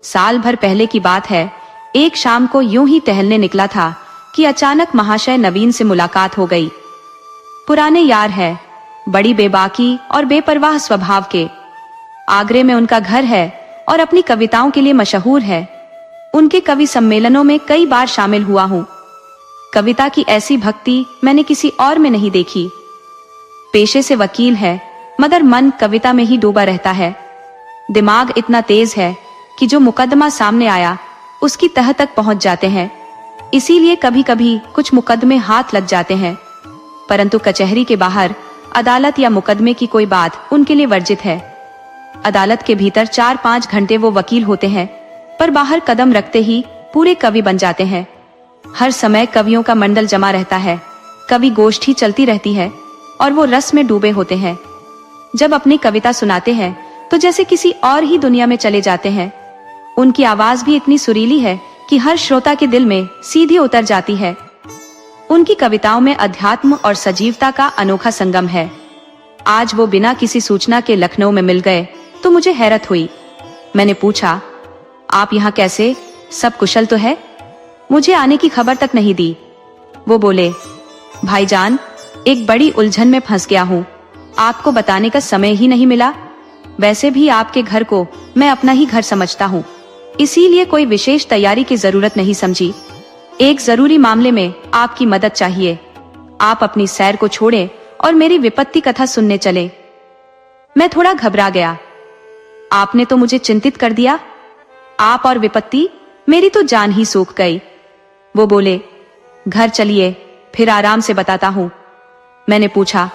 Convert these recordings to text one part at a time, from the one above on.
साल भर पहले की बात है। एक शाम को यूं ही टहलने निकला था कि अचानक महाशय नवीन से मुलाकात हो गई। पुराने यार है, बड़ी बेबाकी और बेपरवाह स्वभाव के। आगरे में उनका घर है और अपनी कविताओं के लिए मशहूर है। उनके कवि सम्मेलनों में कई बार शामिल हुआ हूँ। कविता की ऐसी भक्ति मैंने किसी और में नहीं देखी। पेशे से वकील है, मगर मन कविता में ही डूबा रहता है। दिमाग इतना तेज है कि जो मुकदमा सामने आया उसकी तह तक पहुंच जाते हैं। इसीलिए कभी कभी कुछ मुकदमे हाथ लग जाते हैं, परंतु कचहरी के बाहर अदालत या मुकदमे की कोई बात उनके लिए वर्जित है। अदालत के भीतर 4-5 घंटे वो वकील होते हैं, पर बाहर कदम रखते ही पूरे कवि बन जाते हैं। हर समय कवियों का मंडल जमा रहता है, कवि गोष्ठी चलती रहती है और वो रस में डूबे होते हैं। जब अपनी कविता सुनाते हैं तो जैसे किसी और ही दुनिया में चले जाते हैं। उनकी आवाज भी इतनी सुरीली है कि हर श्रोता के दिल में सीधी उतर जाती है। उनकी कविताओं में अध्यात्म और सजीवता का अनोखा संगम है। आज वो बिना किसी सूचना के लखनऊ में मिल गए तो मुझे हैरत हुई। मैंने पूछा, आप यहाँ कैसे, सब कुशल तो है? मुझे आने की खबर तक नहीं दी। वो बोले, भाईजान, एक बड़ी उलझन में फंस गया हूँ, आपको बताने का समय ही नहीं मिला। वैसे भी आपके घर को मैं अपना ही घर समझता हूँ, इसीलिए कोई विशेष तैयारी की जरूरत नहीं समझी। एक जरूरी मामले में आपकी मदद चाहिए। आप अपनी सैर को छोड़ें और मेरी विपत्ति कथा सुनने चले। मैं थोड़ा घबरा गया। आपने तो मुझे चिंतित कर दिया। आप और विपत्ति, मेरी तो जान ही सूख गई। वो बोले, घर चलिए, फिर आराम से बताता हूँ। मैंने पूछा,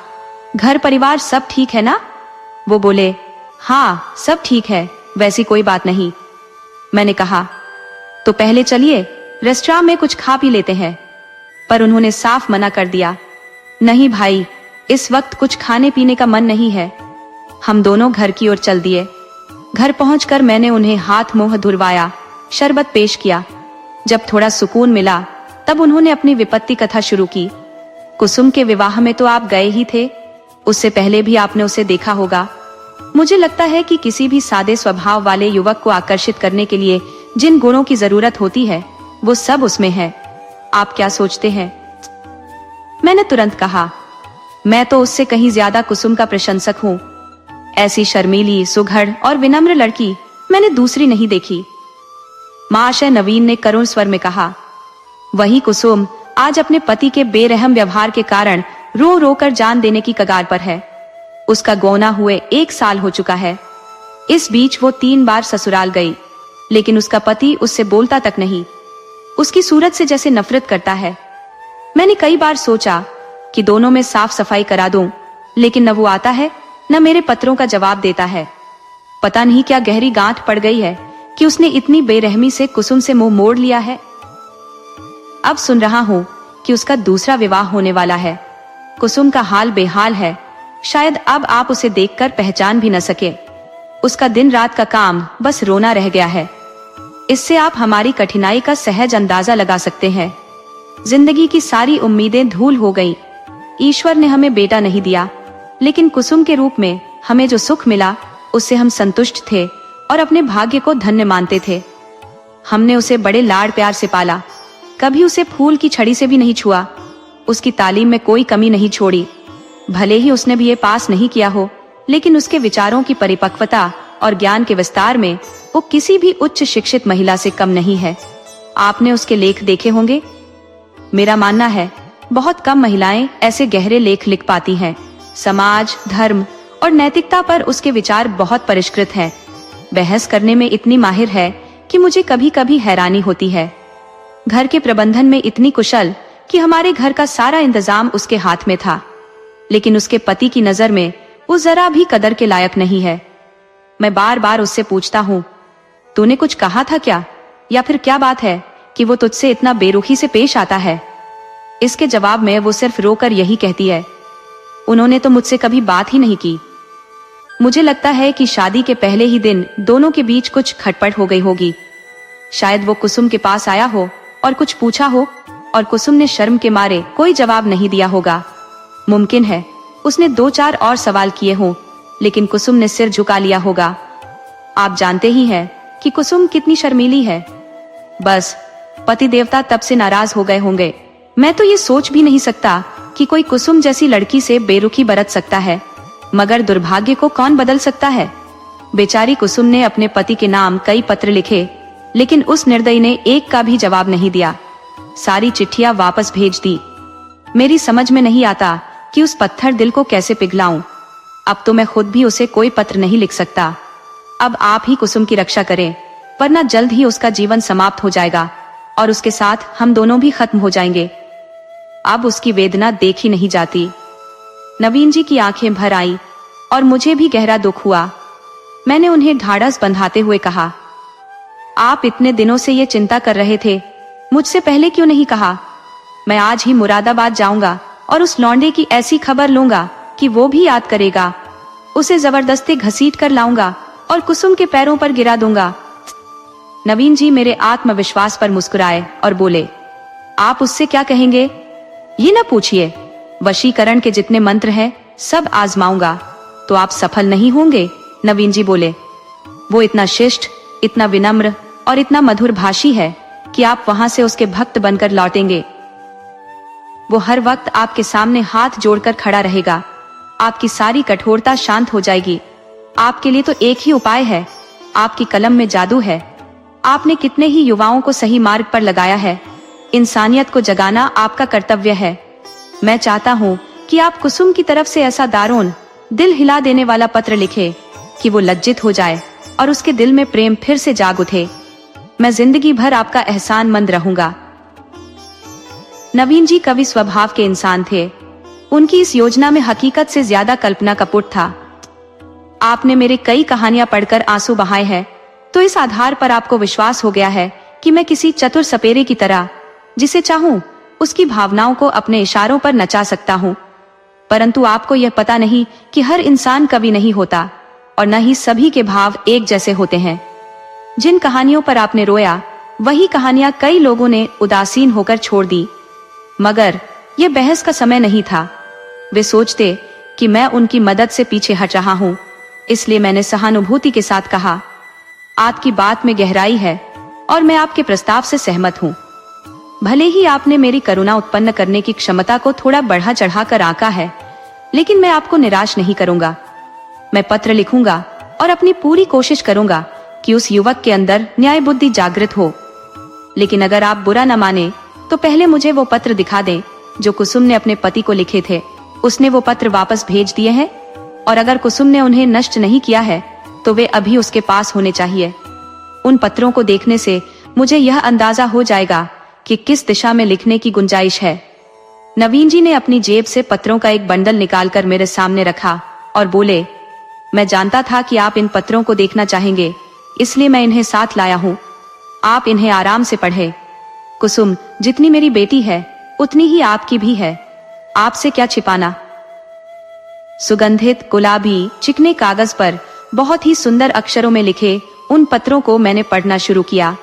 घर परिवार सब ठीक है ना? वो बोले, हाँ सब ठीक है, वैसी कोई बात नहीं। मैंने कहा, तो पहले चलिए रेस्टोरेंट में कुछ खा पी लेते हैं। पर उन्होंने साफ मना कर दिया। नहीं भाई, इस वक्त कुछ खाने पीने का मन नहीं है। हम दोनों घर की ओर चल दिए। घर पहुंचकर मैंने उन्हें हाथ मुंह धुलवाया, शरबत पेश किया। जब थोड़ा सुकून मिला तब उन्होंने अपनी विपत्ति कथा शुरू की। कुसुम के विवाह में तो आप गए ही थे, उससे पहले भी आपने उसे देखा होगा। मुझे लगता है कि किसी भी सादे स्वभाव वाले युवक को आकर्षित करने के लिए जिन गुणों की जरूरत होती है वो सब उसमें है। आप क्या सोचते हैं? मैंने तुरंत कहा, मैं तो उससे कहीं ज्यादा कुसुम का प्रशंसक हूँ। ऐसी शर्मीली, सुघड़ और विनम्र लड़की मैंने दूसरी नहीं देखी। महाशय नवीन ने करुण स्वर में कहा, वही कुसुम आज अपने पति के बेरहम व्यवहार के कारण रो रो कर जान देने की कगार पर है। उसका गौना हुए 1 साल हो चुका है। इस बीच वो 3 बार ससुराल गई, लेकिन उसका पति उससे बोलता तक नहीं। उसकी सूरत से जैसे नफरत करता है। मैंने कई बार सोचा कि दोनों में साफ सफाई करा दूं, लेकिन न वो आता है न मेरे पत्रों का जवाब देता है। पता नहीं क्या गहरी गांठ पड़ गई है कि उसने इतनी बेरहमी से कुसुम से मुंह मोड़ लिया है। अब सुन रहा हूं कि उसका दूसरा विवाह होने वाला है। कुसुम का हाल बेहाल है, शायद अब आप उसे देखकर पहचान भी न सके। उसका दिन रात का काम बस रोना रह गया है। इससे आप हमारी कठिनाई का सहज अंदाजा लगा सकते हैं। जिंदगी की सारी उम्मीदें धूल हो गई। ईश्वर ने हमें बेटा नहीं दिया, लेकिन कुसुम के रूप में हमें जो सुख मिला उससे हम संतुष्ट थे और अपने भाग्य को धन्य मानते थे। हमने उसे बड़े लाड़ प्यार से पाला, कभी उसे फूल की छड़ी से भी नहीं छुआ। उसकी तालीम में कोई कमी नहीं छोड़ी। भले ही उसने भी ये पास नहीं किया हो, लेकिन उसके विचारों की परिपक्वता और ज्ञान के विस्तार में वो किसी भी उच्च शिक्षित महिला से कम नहीं है। आपने उसके लेख देखे होंगे। मेरा मानना है बहुत कम महिलाएं ऐसे गहरे लेख लिख पाती हैं। समाज, धर्म और नैतिकता पर उसके विचार बहुत परिष्कृत हैं। बहस करने में इतनी माहिर है कि मुझे कभी कभी हैरानी होती है। घर के प्रबंधन में इतनी कुशल कि हमारे घर का सारा इंतजाम उसके हाथ में था, लेकिन उसके पति की नजर में वो जरा भी कदर के लायक नहीं है। मैं बार बार उससे पूछता हूँ, तूने कुछ कहा था क्या, या फिर क्या बात है कि वो तुझसे इतना बेरुखी से पेश आता है? इसके जवाब में वो सिर्फ रोकर यही कहती है, उन्होंने तो मुझसे कभी बात ही नहीं की। मुझे लगता है कि शादी के पहले ही दिन दोनों के बीच कुछ खटपट हो गई होगी। शायद वो कुसुम के पास आया हो और कुछ पूछा हो, और कुसुम ने शर्म के मारे कोई जवाब नहीं दिया होगा। मुमकिन है उसने 2-4 और सवाल किए हों, लेकिन कुसुम ने सिर झुका लिया होगा। आप जानते ही हैं कि कुसुम कितनी शर्मीली है। बस पति देवता तब से नाराज हो गए होंगे। मैं तो ये सोच भी नहीं सकता कि कोई कुसुम जैसी लड़की से बेरुखी बरत सकता है, मगर दुर्भाग्य को कौन बदल सकता है। बेचारी कुसुम ने अपने पति के नाम कई पत्र लिखे, लेकिन उस निर्दयी ने एक का भी जवाब नहीं दिया। सारी चिट्ठियां वापस भेज दी। मेरी समझ में नहीं आता कि उस पत्थर दिल को कैसे पिघलाऊं। अब तो मैं खुद भी उसे कोई पत्र नहीं लिख सकता। अब आप ही कुसुम की रक्षा करें, वरना जल्द ही उसका जीवन समाप्त हो जाएगा और उसके साथ हम दोनों भी खत्म हो जाएंगे। अब उसकी वेदना देखी नहीं जाती। नवीन जी की आंखें भर आई और मुझे भी गहरा दुख हुआ। मैंने उन्हें ढाढ़स बंधाते हुए कहा, आप इतने दिनों से ये चिंता कर रहे थे, मुझसे पहले क्यों नहीं कहा? मैं आज ही मुरादाबाद जाऊंगा और उस लौंडे की ऐसी खबर लूंगा कि वो भी याद करेगा। उसे जबरदस्ती घसीट कर लाऊंगा और कुसुम के पैरों पर गिरा दूंगा। नवीन जी मेरे आत्मविश्वास पर मुस्कुराए और बोले, आप उससे क्या कहेंगे? ये न पूछिए। वशीकरण के जितने मंत्र हैं सब आजमाऊंगा, तो आप सफल नहीं होंगे। नवीन जी बोले, वो इतना शिष्ट, इतना विनम्र और इतना मधुर भाषी है कि आप वहां से उसके भक्त बनकर लौटेंगे। वो हर वक्त आपके सामने हाथ जोड़कर खड़ा रहेगा। आपकी सारी कठोरता शांत हो जाएगी। आपके लिए तो एक ही उपाय है, आपकी कलम में जादू है। आपने कितने ही युवाओं को सही मार्ग पर लगाया है। इंसानियत को जगाना आपका कर्तव्य है। मैं चाहता हूँ कि आप कुसुम की तरफ से ऐसा दारुण, दिल हिला देने वाला पत्र लिखे कि वो लज्जित हो जाए और उसके दिल में प्रेम फिर से जाग उठे। मैं जिंदगी भर आपका एहसानमंद रहूंगा। नवीन जी कवि स्वभाव के इंसान थे। उनकी इस योजना में हकीकत से ज्यादा कल्पना का पुट था। आपने मेरे कई कहानियां पढ़कर आंसू बहाए हैं, तो इस आधार पर आपको विश्वास हो गया है कि मैं किसी चतुर सपेरे की तरह जिसे चाहूं उसकी भावनाओं को अपने इशारों पर नचा सकता हूं। परंतु आपको यह पता नहीं कि हर इंसान कवि नहीं होता और न ही सभी के भाव एक जैसे होते हैं। जिन कहानियों पर आपने रोया, वही कहानियां कई लोगों ने उदासीन होकर छोड़ दी। मगर यह बहस का समय नहीं था। वे सोचते कि मैं उनकी मदद से पीछे हट रहा हूं, इसलिए मैंने सहानुभूति के साथ कहा, आपकी बात में गहराई है और मैं आपके प्रस्ताव से सहमत हूं। भले ही आपने मेरी करुणा उत्पन्न करने की क्षमता को थोड़ा बढ़ा चढ़ा कर आंका है, लेकिन मैं आपको निराश नहीं करूंगा। मैं पत्र लिखूंगा और अपनी पूरी कोशिश करूंगा कि उस युवक के अंदर न्याय बुद्धि जागृत हो। लेकिन अगर आप बुरा न माने तो पहले मुझे वो पत्र दिखा दें जो कुसुम ने अपने पति को लिखे थे। उसने वो पत्र वापस भेज दिए हैं और अगर कुसुम ने उन्हें नष्ट नहीं किया है तो वे अभी उसके पास होने चाहिए। उन पत्रों को देखने से मुझे यह अंदाजा हो जाएगा कि किस दिशा में लिखने की गुंजाइश है। नवीन जी ने अपनी जेब से पत्रों का एक बंडल निकालकर मेरे सामने रखा और बोले, मैं जानता था कि आप इन पत्रों को देखना चाहेंगे, इसलिए मैं इन्हें साथ लाया हूँ। आप इन्हें आराम से पढ़ें। कुसुम जितनी मेरी बेटी है उतनी ही आपकी भी है। आपसे क्या छिपाना। सुगंधित गुलाबी चिकने कागज पर बहुत ही सुंदर अक्षरों में लिखे उन पत्रों को मैंने पढ़ना शुरू किया।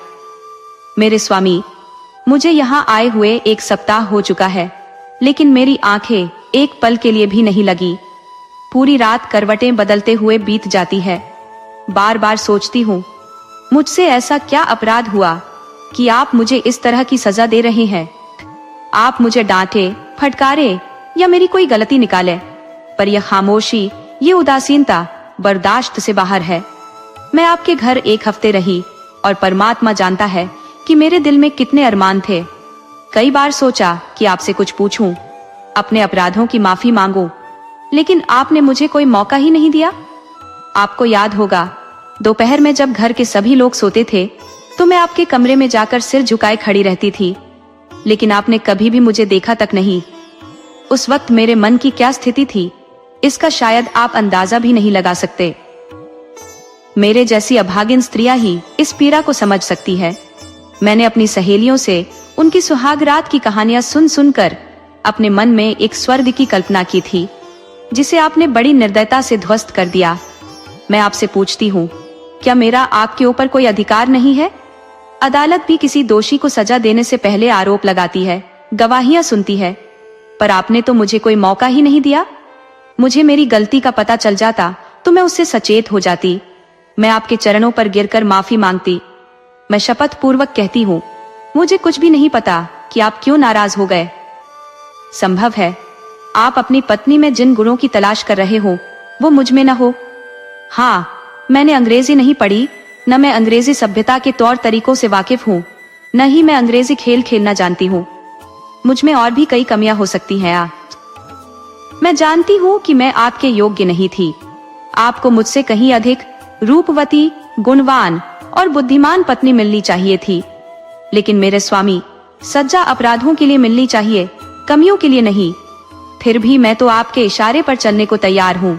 मेरे स्वामी, मुझे यहाँ आए हुए 1 सप्ताह हो चुका है, लेकिन मेरी आंखें एक पल के लिए भी नहीं लगी। पूरी रात करवटें बदलते हुए बीत जाती है। बार बार सोचती हूँ, मुझसे ऐसा क्या अपराध हुआ कि आप मुझे इस तरह की सजा दे रहे हैं। आप मुझे डांटे, फटकारे या मेरी कोई गलती निकाले, पर यह खामोशी, ये उदासीनता बर्दाश्त से बाहर है। मैं आपके घर 1 हफ्ते रही और परमात्मा जानता है कि मेरे दिल में कितने अरमान थे। कई बार सोचा कि आपसे कुछ पूछूं, अपने अपराधों की माफी मांगूं, लेकिन आपने मुझे कोई मौका ही नहीं दिया। आपको याद होगा, दोपहर में जब घर के सभी लोग सोते थे तो मैं आपके कमरे में जाकर सिर झुकाए खड़ी रहती थी, लेकिन आपने कभी भी मुझे देखा तक नहीं। उस वक्त मेरे मन की क्या स्थिति थी, इसका शायद आप अंदाजा भी नहीं लगा सकते। मेरे जैसी अभागिन स्त्रियां ही इस पीड़ा को समझ सकती है। मैंने अपनी सहेलियों से उनकी सुहागरात की कहानियां सुन सुनकर अपने मन में एक स्वर्ग की कल्पना की थी, जिसे आपने बड़ी निर्दयता से ध्वस्त कर दिया। मैं आपसे पूछती हूँ, क्या मेरा आपके ऊपर कोई अधिकार नहीं है? अदालत भी किसी दोषी को सजा देने से पहले आरोप लगाती है, गवाहियां सुनती है, पर आपने तो मुझे कोई मौका ही नहीं दिया। मुझे मेरी गलती का पता चल जाता तो मैं उससे सचेत हो जाती, मैं आपके चरणों पर गिरकर माफी मांगती। मैं शपथ पूर्वक कहती हूँ, मुझे कुछ भी नहीं पता कि आप क्यों नाराज हो गए। संभव है आप अपनी पत्नी में जिन गुणों की तलाश कर रहे हो वो मुझ में न हो। हाँ, मैंने अंग्रेजी नहीं पढ़ी, न मैं अंग्रेजी सभ्यता के तौर तरीकों से वाकिफ हूँ, न ही मैं अंग्रेजी खेल खेलना जानती हूँ। मुझ में और भी कई कमियां हो सकती हैं। मैं जानती हूँ कि मैं आपके योग्य नहीं थी। आपको मुझसे कहीं अधिक रूपवती, गुणवान और बुद्धिमान पत्नी मिलनी चाहिए थी, लेकिन मेरे स्वामी सज्जा अपराधों के लिए मिलनी चाहिए, कमियों के लिए नहीं। फिर भी मैं तो आपके इशारे पर चलने को तैयार हूँ।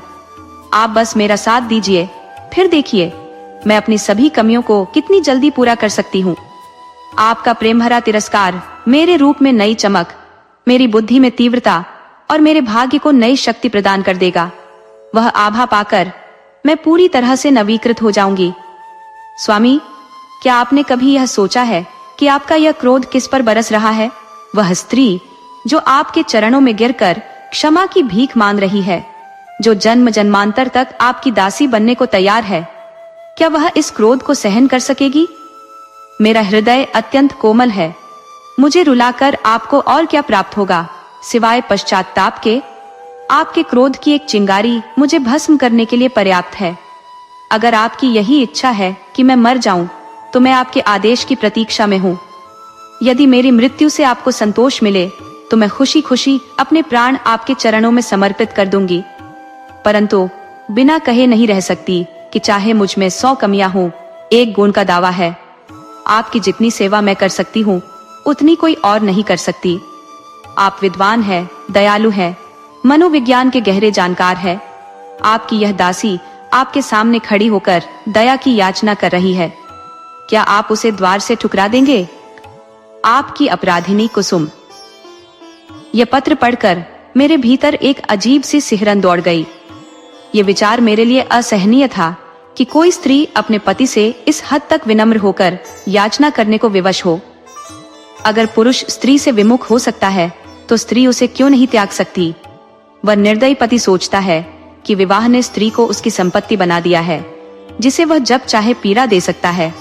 आप बस मेरा साथ दीजिए, फिर देखिए मैं अपनी सभी कमियों को कितनी जल्दी पूरा कर सकती हूँ। आपका प्रेम भरा तिरस्कार मेरे रूप में नई चमक, मेरी बुद्धि में तीव्रता और मेरे भाग्य को नई शक्ति प्रदान कर देगा। वह आभा पाकर मैं पूरी तरह से नवीकृत हो जाऊंगी। स्वामी, क्या आपने कभी यह सोचा है कि आपका यह क्रोध किस पर बरस रहा है? वह स्त्री जो आपके चरणों में गिरकर क्षमा की भीख मांग रही है, जो जन्म जन्मांतर तक आपकी दासी बनने को तैयार है, क्या वह इस क्रोध को सहन कर सकेगी? मेरा हृदय अत्यंत कोमल है। मुझे रुलाकर आपको और क्या प्राप्त होगा सिवाय पश्चाताप के? आपके क्रोध की एक चिंगारी मुझे भस्म करने के लिए पर्याप्त है। अगर आपकी यही इच्छा है कि मैं मर जाऊं, तो मैं आपके आदेश की प्रतीक्षा में हूं। यदि मेरी मृत्यु से आपको संतोष मिले तो मैं खुशी खुशी अपने प्राण आपके चरणों में समर्पित कर दूंगी। परंतु बिना कहे नहीं रह सकती कि चाहे मुझ में 100 कमियां हों, एक गुण का दावा है। आपकी जितनी सेवा मैं कर सकती हूँ उतनी कोई और नहीं कर सकती। आप विद्वान हैं, दयालु हैं, मनोविज्ञान के गहरे जानकार हैं। आपकी यह दासी आपके सामने खड़ी होकर दया की याचना कर रही है। क्या आप उसे द्वार से ठुकरा देंगे? आपकी अपराधिनी कुसुम। यह पत्र पढ़कर मेरे भीतर एक अजीब सी सिहरन दौड़ गई। ये विचार मेरे लिए असहनीय था कि कोई स्त्री अपने पति से इस हद तक विनम्र होकर याचना करने को विवश हो। अगर पुरुष स्त्री से विमुख हो सकता है तो स्त्री उसे क्यों नहीं त्याग सकती? वह निर्दयी पति सोचता है कि विवाह ने स्त्री को उसकी संपत्ति बना दिया है, जिसे वह जब चाहे पीड़ा दे सकता है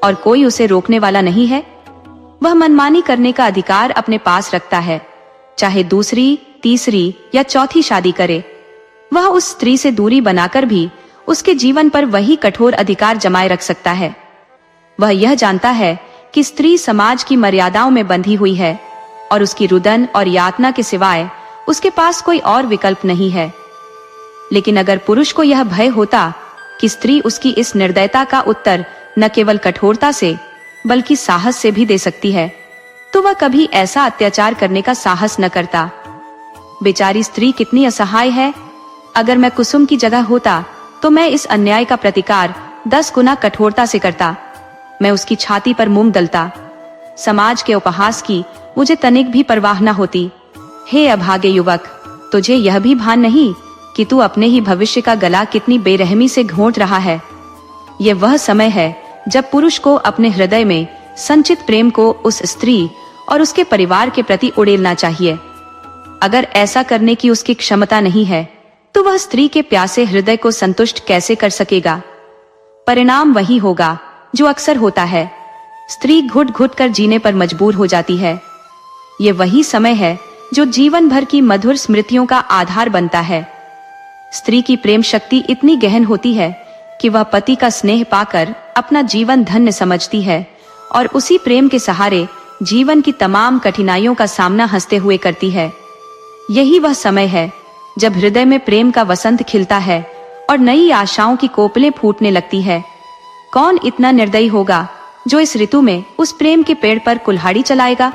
और कोई उसे रोकने वाला नहीं है। वह मनमानी करने का अधिकार अपने पास रखता है, चाहे दूसरी, तीसरी या चौथी शादी करे। वह उस स्त्री से दूरी बनाकर भी उसके जीवन पर वही कठोर अधिकार जमाए रख सकता है। वह यह जानता है कि स्त्री समाज की मर्यादाओं में बंधी हुई है और उसकी रुदन और यातना के सिवाय उसके पास कोई और विकल्प नहीं है। लेकिन अगर पुरुष को यह भय होता कि स्त्री उसकी इस निर्दयता का उत्तर न केवल कठोरता से बल्कि साहस से भी दे सकती है, तो वह कभी ऐसा अत्याचार करने का साहस न करता। बेचारी स्त्री कितनी असहाय है। अगर मैं कुसुम की जगह होता तो मैं इस अन्याय का प्रतिकार 10 गुना कठोरता से करता। मैं उसकी छाती पर मुंह दलता। समाज के उपहास की मुझे तनिक भी परवाह न होती। हे अभागे युवक, तुझे यह भी भान नहीं कि तू अपने ही भविष्य का गला कितनी बेरहमी से घोंट रहा है। यह वह समय है जब पुरुष को अपने हृदय में संचित प्रेम को उस स्त्री और उसके परिवार के प्रति उड़ेलना चाहिए। अगर ऐसा करने की उसकी क्षमता नहीं है तो वह स्त्री के प्यासे हृदय को संतुष्ट कैसे कर सकेगा? परिणाम वही होगा जो अक्सर होता है। स्त्री घुट घुट कर जीने पर मजबूर हो जाती है। ये वही समय है जो जीवन भर की मधुर स्मृतियों का आधार बनता है। स्त्री की प्रेम शक्ति इतनी गहन होती है कि वह पति का स्नेह पाकर अपना जीवन धन्य समझती है और उसी प्रेम के सहारे जीवन की तमाम कठिनाइयों का सामना हंसते हुए करती है। यही वह समय है जब हृदय में प्रेम का वसंत खिलता है और नई आशाओं की कोपलें फूटने लगती है। कौन इतना निर्दयी होगा जो इस ऋतु में उस प्रेम के पेड़ पर कुल्हाड़ी चलाएगा?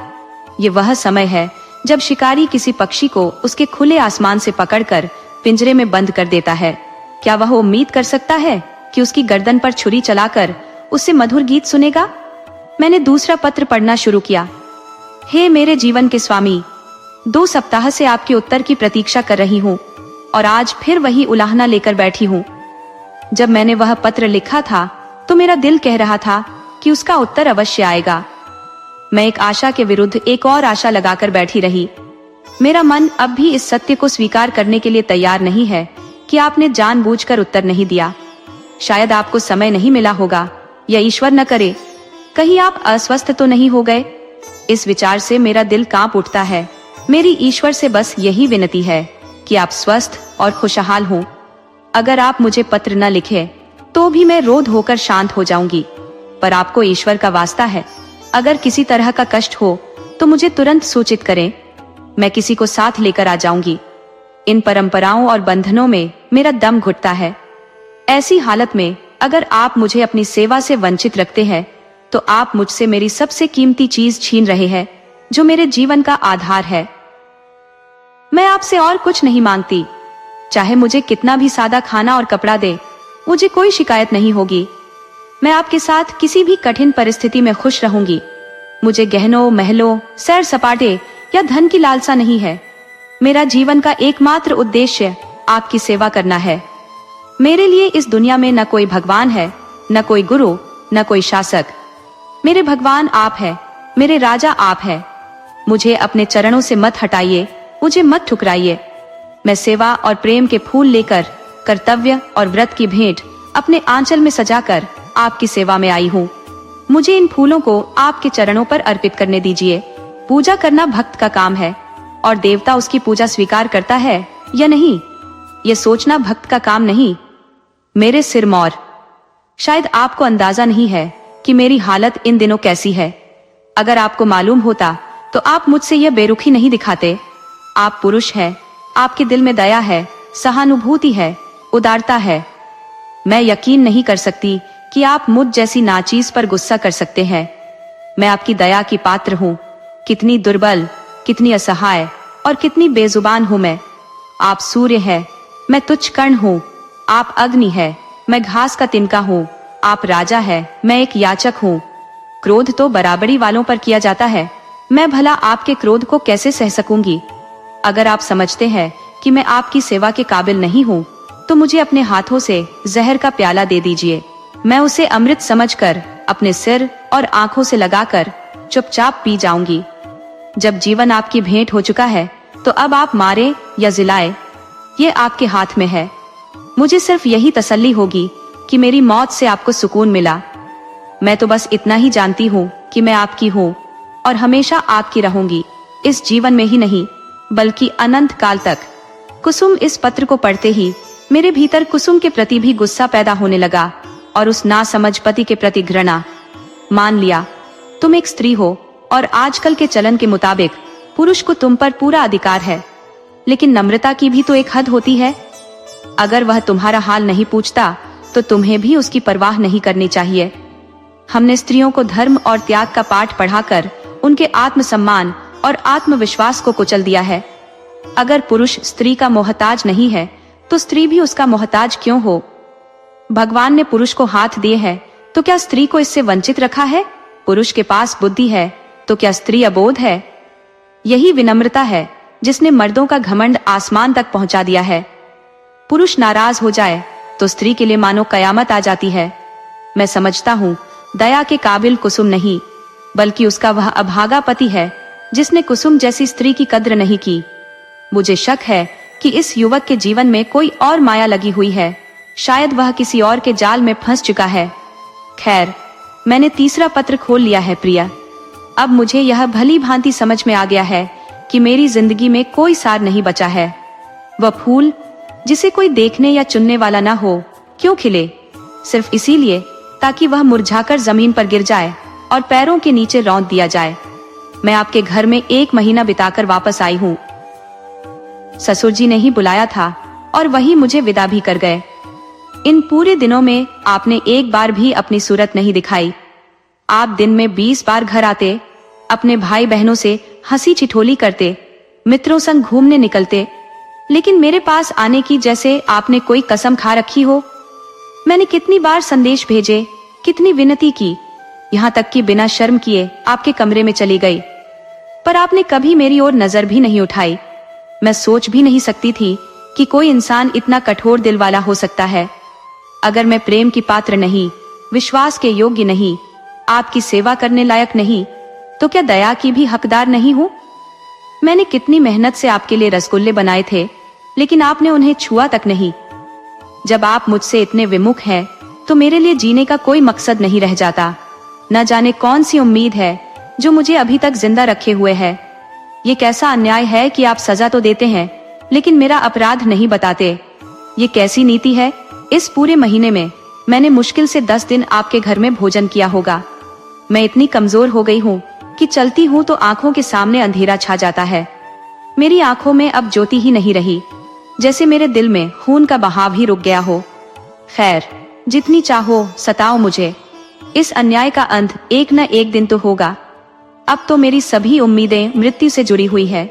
ये वह समय है जब शिकारी किसी पक्षी को उसके खुले आसमान से पकड़कर पिंजरे में बंद कर देता है। क्या वह उम्मीद कर सकता है कि उसकी गर्दन पर छुरी चलाकर उससे मधुर गीत सुनेगा? मैंने दूसरा पत्र पढ़ना शुरू किया। हे मेरे जीवन के स्वामी, 2 सप्ताह से आपके उत्तर की प्रतीक्षा कर रही हूँ और आज फिर वही उलाहना लेकर बैठी हूँ। जब मैंने वह पत्र लिखा था तो मेरा दिल कह रहा था कि उसका उत्तर अवश्य आएगा। मैं एक आशा के विरुद्ध एक और आशा लगाकर बैठी रही। मेरा मन अब भी इस सत्य को स्वीकार करने के लिए तैयार नहीं है कि आपने जानबूझकर उत्तर नहीं दिया। शायद आपको समय नहीं मिला होगा, या ईश्वर न करे कहीं आप अस्वस्थ तो नहीं हो गए। इस विचार से मेरा दिल कांप उठता है। मेरी ईश्वर से बस यही विनती है कि आप स्वस्थ और खुशहाल हों। अगर आप मुझे पत्र न लिखे तो भी मैं रोध होकर शांत हो जाऊंगी, पर आपको ईश्वर का वास्ता है, अगर किसी तरह का कष्ट हो तो मुझे तुरंत सूचित करें, मैं किसी को साथ लेकर आ जाऊंगी। इन परंपराओं और बंधनों में मेरा दम घुटता है। ऐसी हालत में अगर आप मुझे अपनी सेवा से वंचित रखते हैं तो आप मुझसे मेरी सबसे कीमती चीज छीन रहे हैं, जो मेरे जीवन का आधार है। मैं आपसे और कुछ नहीं मांगती, चाहे मुझे कितना भी सादा खाना और कपड़ा दे, मुझे कोई शिकायत नहीं होगी। मैं आपके साथ किसी भी कठिन परिस्थिति में खुश रहूंगी। मुझे गहनों, महलों, सैर सपाटे या धन की लालसा नहीं है। मेरा जीवन का एकमात्र उद्देश्य आपकी सेवा करना है। मेरे लिए इस दुनिया में न कोई भगवान है, न कोई गुरु, न कोई शासक। मेरे भगवान आप है, मेरे राजा आप है। मुझे अपने चरणों से मत हटाइए, मुझे मत ठुकराइए। मैं सेवा और प्रेम के फूल लेकर कर्तव्य और व्रत की भेंट अपने आंचल में सजाकर आपकी सेवा में आई हूँ। मुझे इन फूलों को आपके चरणों पर अर्पित करने दीजिए। पूजा करना भक्त का काम है और देवता उसकी पूजा स्वीकार करता है या नहीं, ये सोचना भक्त का काम नहीं। मेरे सिरमौर, शायद आपको अंदाजा नहीं है कि मेरी हालत इन दिनों कैसी है। अगर आपको मालूम होता तो आप मुझसे यह बेरुखी नहीं दिखाते। आप पुरुष हैं, आपके दिल में दया है, सहानुभूति है, उदारता है। मैं यकीन नहीं कर सकती कि आप मुझ जैसी नाचीज पर गुस्सा कर सकते हैं। मैं आपकी दया की पात्र हूँ। कितनी दुर्बल, कितनी असहाय और कितनी बेजुबान हूँ मैं। आप सूर्य है, मैं तुच्छ कण हूँ। आप अग्नि है, मैं घास का तिनका हूँ। आप राजा है, मैं एक याचक हूँ। क्रोध तो बराबरी वालों पर किया जाता है। मैं भला आपके क्रोध को कैसे सह सकूंगी। अगर आप समझते हैं कि मैं आपकी सेवा के काबिल नहीं हूँ तो मुझे अपने हाथों से जहर का प्याला दे दीजिए। मैं उसे अमृत समझकर अपने सिर और आंखों से लगाकर चुपचाप पी जाऊंगी। जब जीवन आपकी भेंट हो चुका है तो अब आप मारे या जिलाए, ये आपके हाथ में है। मुझे सिर्फ यही तसल्ली होगी कि मेरी मौत से आपको सुकून मिला। मैं तो बस इतना ही जानती हूँ कि मैं आपकी हूँ और हमेशा आपकी रहूंगी, इस जीवन में ही नहीं बल्कि अनंत काल तक। कुसुम इस पत्र को पढ़ते ही मेरे भीतर कुसुम के प्रति भी गुस्सा पैदा होने लगा और उस नासमझ पति के प्रति घृणा। मान लिया तुम एक स्त्री हो और आजकल के चलन के मुताबिक पुरुष को तुम पर पूरा अधिकार है, लेकिन नम्रता की भी तो एक हद होती है। अगर वह तुम्हारा हाल नहीं पूछता तो तुम्हें भी उसकी परवाह नहीं करनी चाहिए। हमने स्त्रियों को धर्म और त्याग का पाठ पढ़ाकर उनके आत्मसम्मान और आत्मविश्वास को कुचल दिया है। अगर पुरुष स्त्री का मोहताज नहीं है तो स्त्री भी उसका मोहताज क्यों हो। भगवान ने पुरुष को हाथ दिए हैं तो क्या स्त्री को इससे वंचित रखा है। पुरुष के पास बुद्धि है तो क्या स्त्री अबोध है। यही विनम्रता है जिसने मर्दों का घमंड आसमान तक पहुंचा दिया है। पुरुष नाराज हो जाए तो स्त्री के लिए मानो कयामत आ जाती है। मैं समझता हूँ दया के काबिल कुसुम नहीं बल्कि उसका वह अभागा पति है जिसने कुसुम जैसी स्त्री की कद्र नहीं की। मुझे शक है कि इस युवक के जीवन में कोई और माया लगी हुई है। शायद वह किसी और के जाल में फंस चुका है। खैर, मैंने तीसरा पत्र खोल लिया है प्रिया। अब मुझे यह भली भांति समझ में आ गया है कि मेरी जिंदगी में कोई सार नहीं बचा है। वह फूल जिसे कोई देखने या चुनने वाला ना हो क्यों खिले, सिर्फ इसीलिए ताकि वह मुरझाकर जमीन पर गिर जाए और पैरों के नीचे रौंद दिया जाए। मैं आपके घर में 1 महीना बिताकर वापस आई हूँ। ससुर जी ने ही बुलाया था और वही मुझे विदा भी कर गए। इन पूरे दिनों में आपने एक बार भी अपनी सूरत नहीं दिखाई। आप दिन में 20 बार घर आते, अपने भाई बहनों से हंसी ठिठोली करते, मित्रों संग घूमने निकलते, लेकिन मेरे पास आने की जैसे आपने कोई कसम खा रखी हो। मैंने कितनी बार संदेश भेजे, कितनी विनती की, यहाँ तक कि बिना शर्म किए आपके कमरे में चली गई, पर आपने कभी मेरी ओर नजर भी नहीं उठाई। मैं सोच भी नहीं सकती थी कि कोई इंसान इतना कठोर दिल वाला हो सकता है। अगर मैं प्रेम की पात्र नहीं, विश्वास के योग्य नहीं, आपकी सेवा करने लायक नहीं, तो क्या दया की भी हकदार नहीं हूँ। मैंने कितनी मेहनत से आपके लिए रसगुल्ले बनाए थे, लेकिन आपने उन्हें छुआ तक नहीं। जब आप मुझसे इतने विमुख हैं तो मेरे लिए जीने का कोई मकसद नहीं रह जाता। न जाने कौन सी उम्मीद है जो मुझे अभी तक जिंदा रखे हुए है। ये कैसा अन्याय है कि आप सजा तो देते हैं लेकिन मेरा अपराध नहीं बताते। ये कैसी नीति है? इस पूरे महीने में मैंने मुश्किल से 10 दिन आपके घर में भोजन किया होगा। मैं इतनी कमजोर हो गई हूँ कि चलती हूँ तो आंखों के सामने अंधेरा छा जाता है। मेरी आंखों में अब ज्योति ही नहीं रही, जैसे मेरे दिल में खून का बहाव ही रुक गया हो। खैर, जितनी चाहो सताओ मुझे, इस अन्याय का अंत एक न एक दिन तो होगा। अब तो मेरी सभी उम्मीदें मृत्यु से जुड़ी हुई है।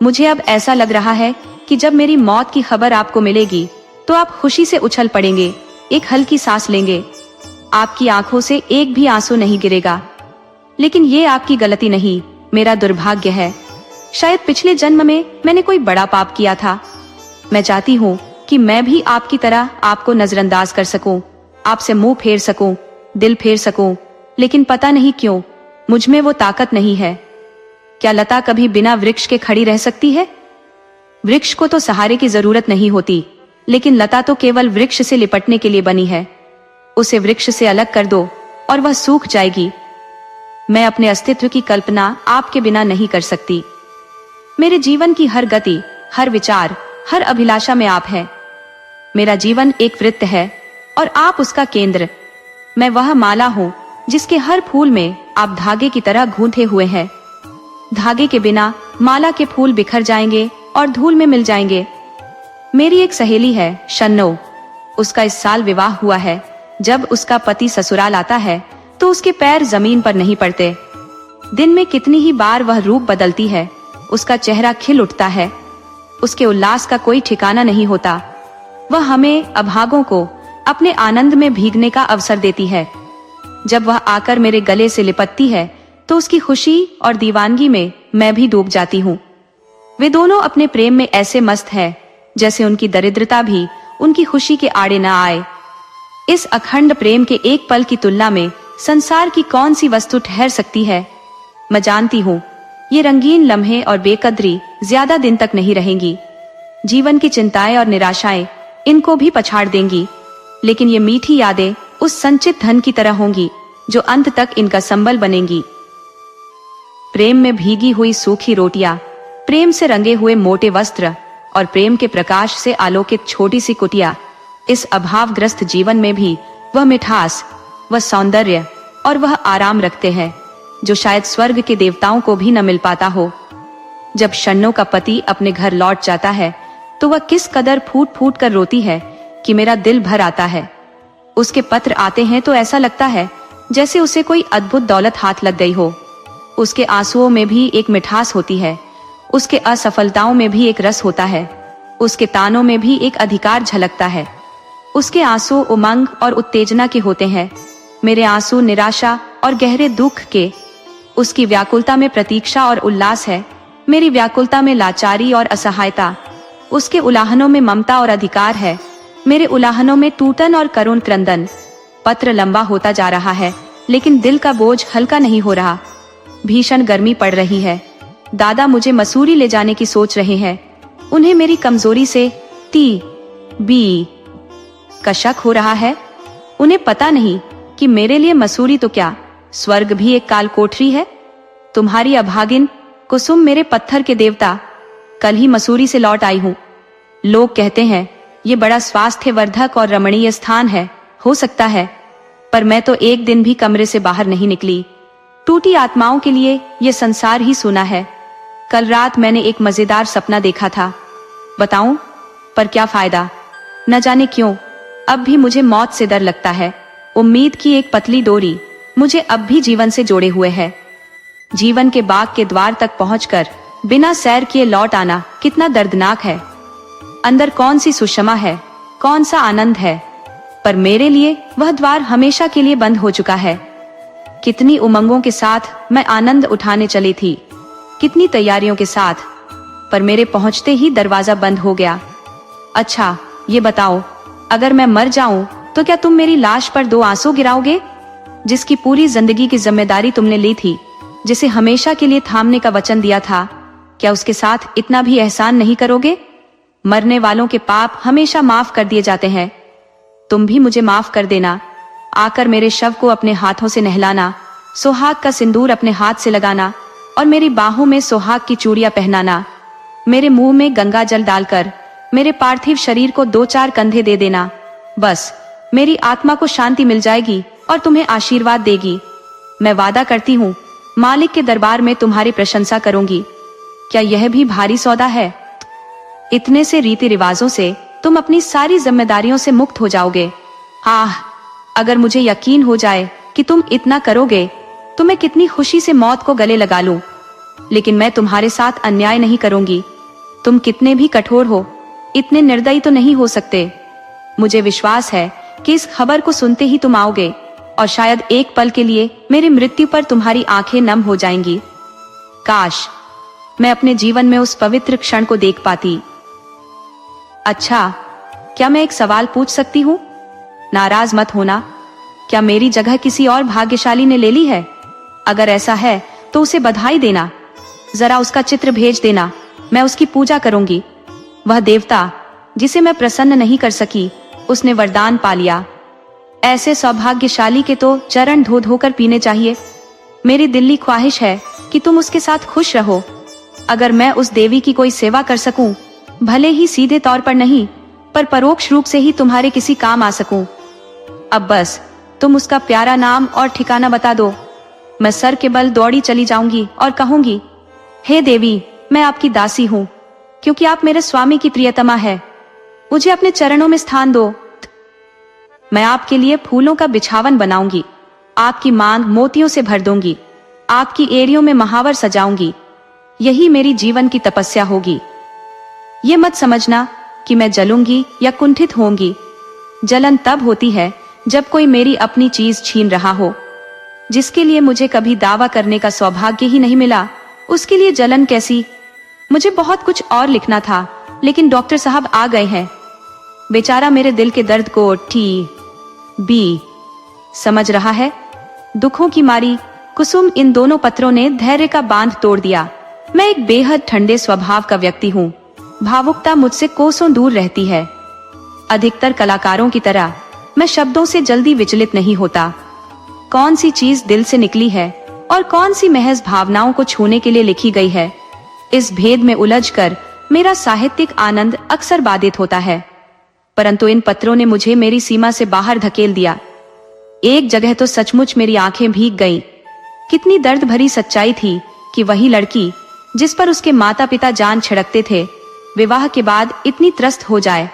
मुझे अब ऐसा लग रहा है कि जब मेरी मौत की खबर आपको मिलेगी तो आप खुशी से उछल पड़ेंगे, एक हल्की सांस लेंगे। आपकी आंखों से एक भी आंसू नहीं गिरेगा। लेकिन ये आपकी गलती नहीं, मेरा दुर्भाग्य है। शायद पिछले जन्म में मैंने कोई बड़ा पाप किया था। मैं चाहती हूँ कि मैं भी आपकी तरह आपको नजरअंदाज कर सकूं, आपसे मुंह फेर सकूं, दिल फेर सकूं, लेकिन पता नहीं क्यों मुझ में वो ताकत नहीं है। क्या लता कभी बिना वृक्ष के खड़ी रह सकती है? वृक्ष को तो सहारे की जरूरत नहीं होती, लेकिन लता तो केवल वृक्ष से लिपटने के लिए बनी है। उसे वृक्ष से अलग कर दो और वह सूख जाएगी। मैं अपने अस्तित्व की कल्पना आपके बिना नहीं कर सकती। मेरे जीवन की हर गति, हर विचार, हर अभिलाषा में आप हैं। मेरा जीवन एक वृत्त है और आप उसका केंद्र। मैं वह माला हूँ जिसके हर फूल में आप धागे की तरह गूंथे हुए हैं। धागे के बिना माला के फूल बिखर जाएंगे और धूल में मिल जाएंगे। मेरी एक सहेली है शन्नो, उसका इस साल विवाह हुआ है। जब उसका पति ससुराल आता है तो उसके पैर जमीन पर नहीं पड़ते। दिन में कितनी ही बार वह रूप बदलती है, उसका चेहरा खिल उठता है, उसके उल्लास का कोई ठिकाना नहीं होता। वह हमें अभागों को अपने आनंद में भीगने का अवसर देती है। जब वह आकर मेरे गले से लिपटती है तो उसकी खुशी और दीवानगी में मैं भी डूब जाती हूँ। वे दोनों अपने प्रेम में ऐसे मस्त हैं जैसे उनकी दरिद्रता भी उनकी खुशी के आड़े न आए। इस अखंड प्रेम के एक पल की तुलना में संसार की कौन सी वस्तु ठहर सकती है? मैं जानती हूँ ये रंगीन लम्हे और बेकदरी ज्यादा दिन तक नहीं रहेंगी। जीवन की चिंताएं और निराशाएं इनको भी पछाड़ देंगी, लेकिन ये मीठी यादें उस संचित धन की तरह होंगी जो अंत तक इनका संबल बनेंगी। प्रेम में भीगी हुई सूखी रोटियां, प्रेम से रंगे हुए मोटे वस्त्र और प्रेम के प्रकाश से आलोकित छोटी सी कुटिया, इस अभावग्रस्त जीवन में भी वह मिठास, वह सौंदर्य और वह आराम रखते हैं जो शायद स्वर्ग के देवताओं को भी न मिल पाता हो। जब शन्नो का पति अपने घर लौट जाता है तो वह किस कदर फूट फूट कर रोती है कि मेरा दिल भर आता है। उसके पत्र आते हैं तो ऐसा लगता है जैसे उसे कोई अद्भुत दौलत हाथ लग गई हो। उसके आंसुओं में भी एक मिठास होती है, उसके असफलताओं में भी एक रस होता है, उसके तानों में भी एक अधिकार झलकता है। उसके आंसू उमंग और उत्तेजना के होते हैं, मेरे आंसू निराशा और गहरे दुख के। उसकी व्याकुलता में प्रतीक्षा और उल्लास है, मेरी व्याकुलता में लाचारी और असहायता। उसके उलाहनों में ममता और अधिकार है, मेरे उलाहनों में टूटन और करुण क्रंदन। पत्र लंबा होता जा रहा है लेकिन दिल का बोझ हल्का नहीं हो रहा। भीषण गर्मी पड़ रही है। दादा मुझे मसूरी ले जाने की सोच रहे हैं। उन्हें मेरी कमजोरी से टी.बी. का शक हो रहा है। उन्हें पता नहीं कि मेरे लिए मसूरी तो क्या, स्वर्ग भी एक काल कोठरी है। तुम्हारी अभागिन कुसुम मेरे पत्थर के देवता, कल ही मसूरी से लौट आई हूँ। लोग कहते हैं ये बड़ा स्वास्थ्यवर्धक और रमणीय स्थान है। हो सकता है, पर मैं तो एक दिन भी कमरे से बाहर नहीं निकली। टूटी आत्माओं के लिए ये संसार ही सूना है। कल रात मैंने एक मजेदार सपना देखा था, बताऊं? पर क्या फायदा, न जाने क्यों अब भी मुझे मौत से डर लगता है। उम्मीद की एक पतली डोरी मुझे अब भी जीवन से जोड़े हुए है। जीवन के बाग के द्वार तक पहुंचकर बिना सैर किए लौट आना कितना दर्दनाक है। अंदर कौन सी सुषमा है, कौन सा आनंद है, पर मेरे लिए वह द्वार हमेशा के लिए बंद हो चुका है। कितनी उमंगों के साथ मैं आनंद उठाने चली थी, कितनी तैयारियों के साथ, पर मेरे पहुंचते ही दरवाजा बंद हो गया। अच्छा ये बताओ, अगर मैं मर जाऊं तो क्या तुम मेरी लाश पर 2 आंसू गिराओगे? जिसकी पूरी जिंदगी की जिम्मेदारी तुमने ली थी, जिसे हमेशा के लिए थामने का वचन दिया था, क्या उसके साथ इतना भी एहसान नहीं करोगे? मरने वालों के पाप हमेशा माफ कर दिए जाते हैं। तुम भी मुझे माफ कर देना। आकर मेरे शव को अपने हाथों से नहलाना, सुहाग का सिंदूर अपने हाथ से लगाना और मेरी बाहों में सुहाग की चूड़ियां पहनाना। मेरे मुंह में गंगा जल डालकर मेरे पार्थिव शरीर को 2-4 कंधे दे देना। बस मेरी आत्मा को शांति मिल जाएगी और तुम्हें आशीर्वाद देगी। मैं वादा करती हूँ मालिक के दरबार में तुम्हारी प्रशंसा करूंगी। क्या यह भी भारी सौदा है? इतने से रीति रिवाजों से तुम अपनी सारी जिम्मेदारियों से मुक्त हो जाओगे। आह, अगर मुझे यकीन हो जाए कि तुम इतना करोगे तो मैं कितनी खुशी से मौत को गले लगा लूं। लेकिन मैं तुम्हारे साथ अन्याय नहीं करूंगी। तुम कितने भी कठोर हो, इतने निर्दयी तो नहीं हो सकते। मुझे विश्वास है कि इस खबर को सुनते ही तुम आओगे और शायद एक पल के लिए मेरी मृत्यु पर तुम्हारी आंखें नम हो जाएंगी। काश मैं अपने जीवन में उस पवित्र क्षण को देख पाती। अच्छा, क्या मैं एक सवाल पूछ सकती हूँ? नाराज मत होना। क्या मेरी जगह किसी और भाग्यशाली ने ले ली है? अगर ऐसा है तो उसे बधाई देना। जरा उसका चित्र भेज देना, मैं उसकी पूजा करूंगी। वह देवता जिसे मैं प्रसन्न नहीं कर सकी, उसने वरदान पा लिया। ऐसे सौभाग्यशाली के तो चरण धो धोकर पीने चाहिए। मेरी दिली ख्वाहिश है कि तुम उसके साथ खुश रहो। अगर मैं उस देवी की कोई सेवा कर सकूं, भले ही सीधे तौर पर नहीं पर परोक्ष रूप से ही तुम्हारे किसी काम आ सकूं। अब बस तुम उसका प्यारा नाम और ठिकाना बता दो। मैं सर के बल दौड़ी चली जाऊंगी और कहूंगी, हे देवी, मैं आपकी दासी हूँ क्योंकि आप मेरे स्वामी की प्रियतमा है। मुझे अपने चरणों में स्थान दो। मैं आपके लिए फूलों का बिछावन बनाऊंगी, आपकी मांग मोतियों से भर दूंगी, आपकी एड़ियों में महावर सजाऊंगी। यही मेरी जीवन की तपस्या होगी। ये मत समझना कि मैं जलूंगी या कुंठित होंगी। जलन तब होती है जब कोई मेरी अपनी चीज छीन रहा हो। जिसके लिए मुझे कभी दावा करने का सौभाग्य ही नहीं मिला, उसके लिए जलन कैसी? मुझे बहुत कुछ और लिखना था, लेकिन डॉक्टर साहब आ गए हैं। बेचारा मेरे दिल के दर्द को टी.बी. समझ रहा है। दुखों की मारी कुसुम इन दोनों पत्रों ने धैर्य का बांध तोड़ दिया। मैं एक बेहद ठंडे स्वभाव का व्यक्ति हूँ। भावुकता मुझसे कोसों दूर रहती है। अधिकतर कलाकारों की तरह मैं शब्दों से जल्दी विचलित नहीं होता। कौन सी चीज दिल से निकली है और कौन सी महज भावनाओं को छूने के लिए लिखी गई है, इस भेद में उलझकर मेरा साहित्यिक आनंद अक्सर बाधित होता है। परंतु इन पत्रों ने मुझे मेरी सीमा से बाहर धकेल दिया। एक जगह तो सचमुच मेरी आंखें भीग गईं। कितनी दर्द भरी सच्चाई थी कि वही लड़की जिस पर उसके माता पिता जान छिड़कते थे, विवाह के बाद इतनी त्रस्त हो जाए।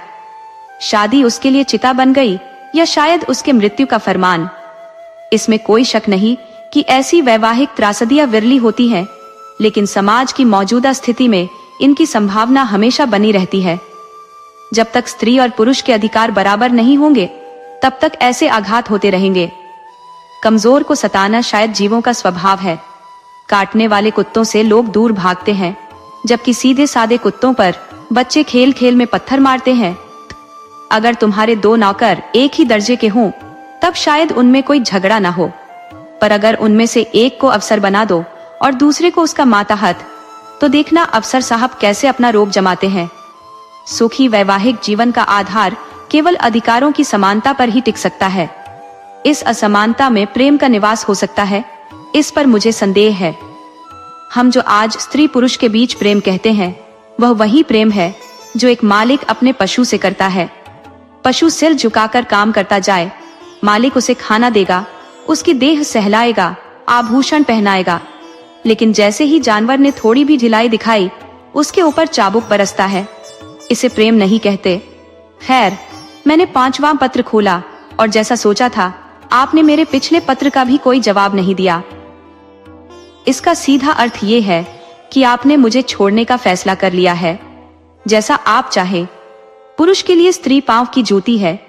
शादी उसके लिए चिता बन गई या शायद उसके मृत्यु का फरमान। इसमें कोई शक नहीं कि ऐसी वैवाहिक त्रासदियां विरली होती हैं, लेकिन समाज की मौजूदा स्थिति में इनकी संभावना हमेशा बनी रहती है। जब तक स्त्री और पुरुष के अधिकार बराबर नहीं होंगे, तब तक ऐसे आघात होते रहेंगे। कमजोर को सताना शायद जीवों का स्वभाव है। काटने वाले कुत्तों से लोग दूर भागते हैं, जबकि सीधे सादे कुत्तों पर बच्चे खेल खेल में पत्थर मारते हैं। अगर तुम्हारे 2 नौकर एक ही दर्जे के हों, तब शायद उनमें कोई झगड़ा ना हो। पर अगर उनमें से एक को अफसर बना दो और दूसरे को उसका माताहत, तो देखना अफसर साहब कैसे अपना रोब जमाते हैं। सुखी वैवाहिक जीवन का आधार केवल अधिकारों की समानता पर ही टिक सकता है। इस असमानता में प्रेम का निवास हो सकता है, इस पर मुझे संदेह है। हम जो आज स्त्री पुरुष के बीच प्रेम कहते हैं, वह वही प्रेम है जो एक मालिक अपने पशु से करता है। पशु सिर झुकाकर काम करता जाए, मालिक उसे खाना देगा, उसकी देह सहलाएगा, आभूषण पहनाएगा। लेकिन जैसे ही जानवर ने थोड़ी भी ढिलाई दिखाई, उसके ऊपर चाबुक बरसता है। इसे प्रेम नहीं कहते। खैर, मैंने 5वां पत्र खोला और जैसा सोचा था, आपने मेरे पिछले पत्र का भी कोई जवाब नहीं दिया। इसका सीधा अर्थ ये है कि आपने मुझे छोड़ने का फैसला कर लिया है। जैसा आप चाहे। पुरुष के लिए स्त्री पांव की जूती है,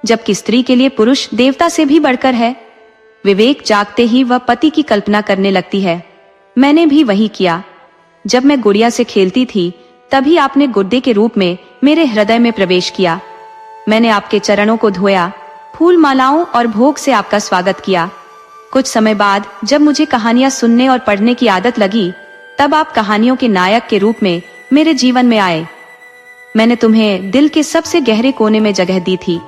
जबकि स्त्री के लिए पुरुष देवता से भी बढ़कर है। विवेक जागते ही वह पति की कल्पना करने लगती है। मैंने भी वही किया। जब मैं गुड़िया से खेलती थी, तभी आपने गुड्डे के रूप में मेरे हृदय में प्रवेश किया। मैंने आपके चरणों को धोया, फूल मालाओं और भोग से आपका स्वागत किया। कुछ समय बाद जब मुझे कहानियां सुनने और पढ़ने की आदत लगी, तब आप कहानियों के नायक के रूप में मेरे जीवन में आए। मैंने तुम्हें दिल के सबसे गहरे कोने में जगह दी थी।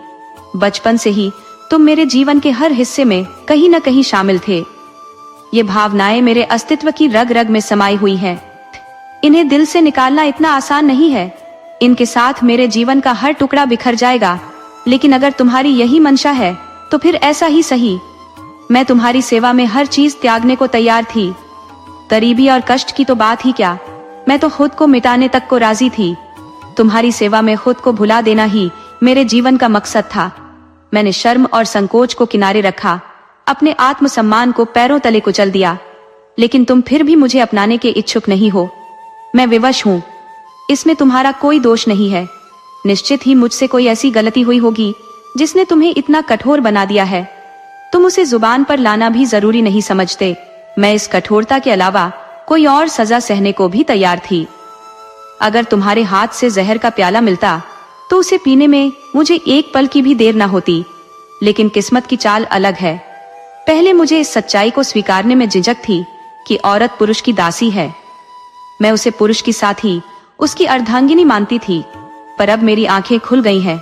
बचपन से ही तुम मेरे जीवन के हर हिस्से में कहीं न कहीं शामिल थे। ये भावनाएं मेरे अस्तित्व की रग रग में समाई हुई हैं। इन्हें दिल से निकालना इतना आसान नहीं है। इनके साथ मेरे जीवन का हर टुकड़ा बिखर जाएगा, लेकिन अगर तुम्हारी यही मंशा है तो फिर ऐसा ही सही। मैं तुम्हारी सेवा में हर चीज त्यागने को तैयार थी। गरीबी और कष्ट की तो बात ही क्या, मैं तो खुद को मिटाने तक को राजी थी। तुम्हारी सेवा में खुद को भुला देना ही मेरे जीवन का मकसद था। मैंने शर्म और संकोच को किनारे रखा, अपने आत्मसम्मान को पैरों तले कुचल दिया। लेकिन तुम फिर भी मुझे अपनाने के इच्छुक नहीं हो। मैं विवश हूँ, इसमें तुम्हारा कोई दोष नहीं है। निश्चित ही मुझसे कोई ऐसी गलती हुई होगी जिसने तुम्हें इतना कठोर बना दिया है। तुम उसे जुबान पर लाना भी जरूरी नहीं समझते। मैं इस कठोरता के अलावा कोई और सजा सहने को भी तैयार थी। अगर तुम्हारे हाथ से जहर का प्याला मिलता तो उसे पीने में मुझे एक पल की भी देर न होती। लेकिन किस्मत की चाल अलग है। पहले मुझे इस सच्चाई को स्वीकारने में झिझक थी कि औरत पुरुष की दासी है। मैं उसे पुरुष की साथी, उसकी अर्धांगिनी मानती थी, पर अब मेरी आंखें खुल गई हैं।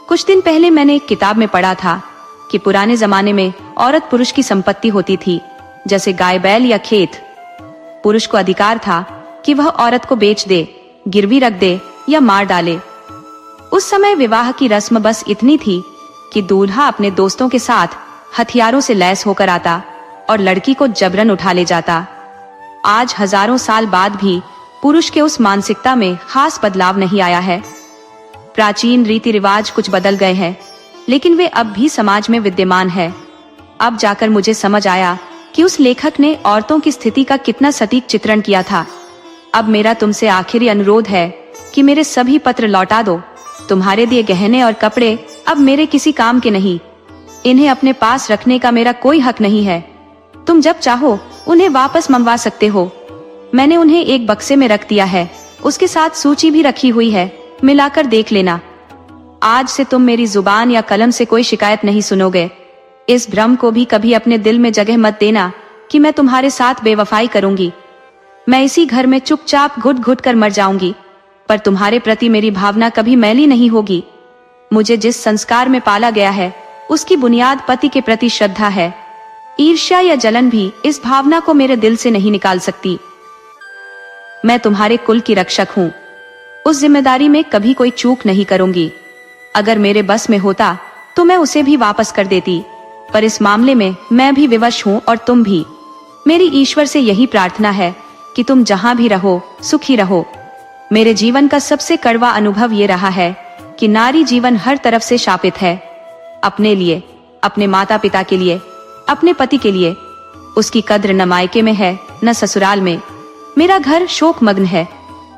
कुछ दिन पहले मैंने एक किताब में पढ़ा था कि पुराने जमाने में औरत पुरुष की संपत्ति होती थी, जैसे गाय बैल या खेत। पुरुष को अधिकार था कि वह औरत को बेच दे, गिरवी रख दे या मार डाले। उस समय विवाह की रस्म बस इतनी थी कि दूल्हा अपने दोस्तों के साथ हथियारों से लैस होकर आता और लड़की को जबरन उठा ले जाता। आज हजारों साल बाद भी पुरुष के उस मानसिकता में खास बदलाव नहीं आया है। प्राचीन रीति रिवाज कुछ बदल गए हैं, लेकिन वे अब भी समाज में विद्यमान है। अब जाकर मुझे समझ आया कि उस लेखक ने औरतों की स्थिति का कितना सटीक चित्रण किया था। अब मेरा तुमसे आखिरी अनुरोध है कि मेरे सभी पत्र लौटा दो। तुम्हारे दिए गहने और कपड़े अब मेरे किसी काम के नहीं। इन्हें अपने पास रखने का मेरा कोई हक नहीं है। तुम जब चाहो उन्हें वापस मंगवा सकते हो। मैंने उन्हें एक बक्से में रख दिया है, उसके साथ सूची भी रखी हुई है, मिलाकर देख लेना। आज से तुम मेरी जुबान या कलम से कोई शिकायत नहीं सुनोगे। इस भ्रम को भी कभी अपने दिल में जगह मत देना कि मैं तुम्हारे साथ बेवफाई करूंगी। मैं इसी घर में चुपचाप घुट घुट कर मर जाऊंगी, पर तुम्हारे प्रति मेरी भावना कभी मैली नहीं होगी। मुझे जिस संस्कार में पाला गया है उसकी बुनियाद पति के प्रति श्रद्धा है। ईर्ष्या या जलन भी इस भावना को मेरे दिल से नहीं निकाल सकती। मैं तुम्हारे कुल की रक्षक हूँ। उस जिम्मेदारी में कभी कोई चूक नहीं करूंगी। अगर मेरे बस में होता तो मैं उसे भी वापस कर देती, पर इस मामले में मैं भी विवश हूँ और तुम भी। मेरी ईश्वर से यही प्रार्थना है कि तुम जहाँ भी रहो सुखी रहो। मेरे जीवन का सबसे कड़वा अनुभव ये रहा है कि नारी जीवन हर तरफ से शापित है। अपने लिए, अपने माता पिता के लिए, अपने पति के लिए। उसकी कद्र न मायके में है न ससुराल में। मेरा घर शोकमग्न है।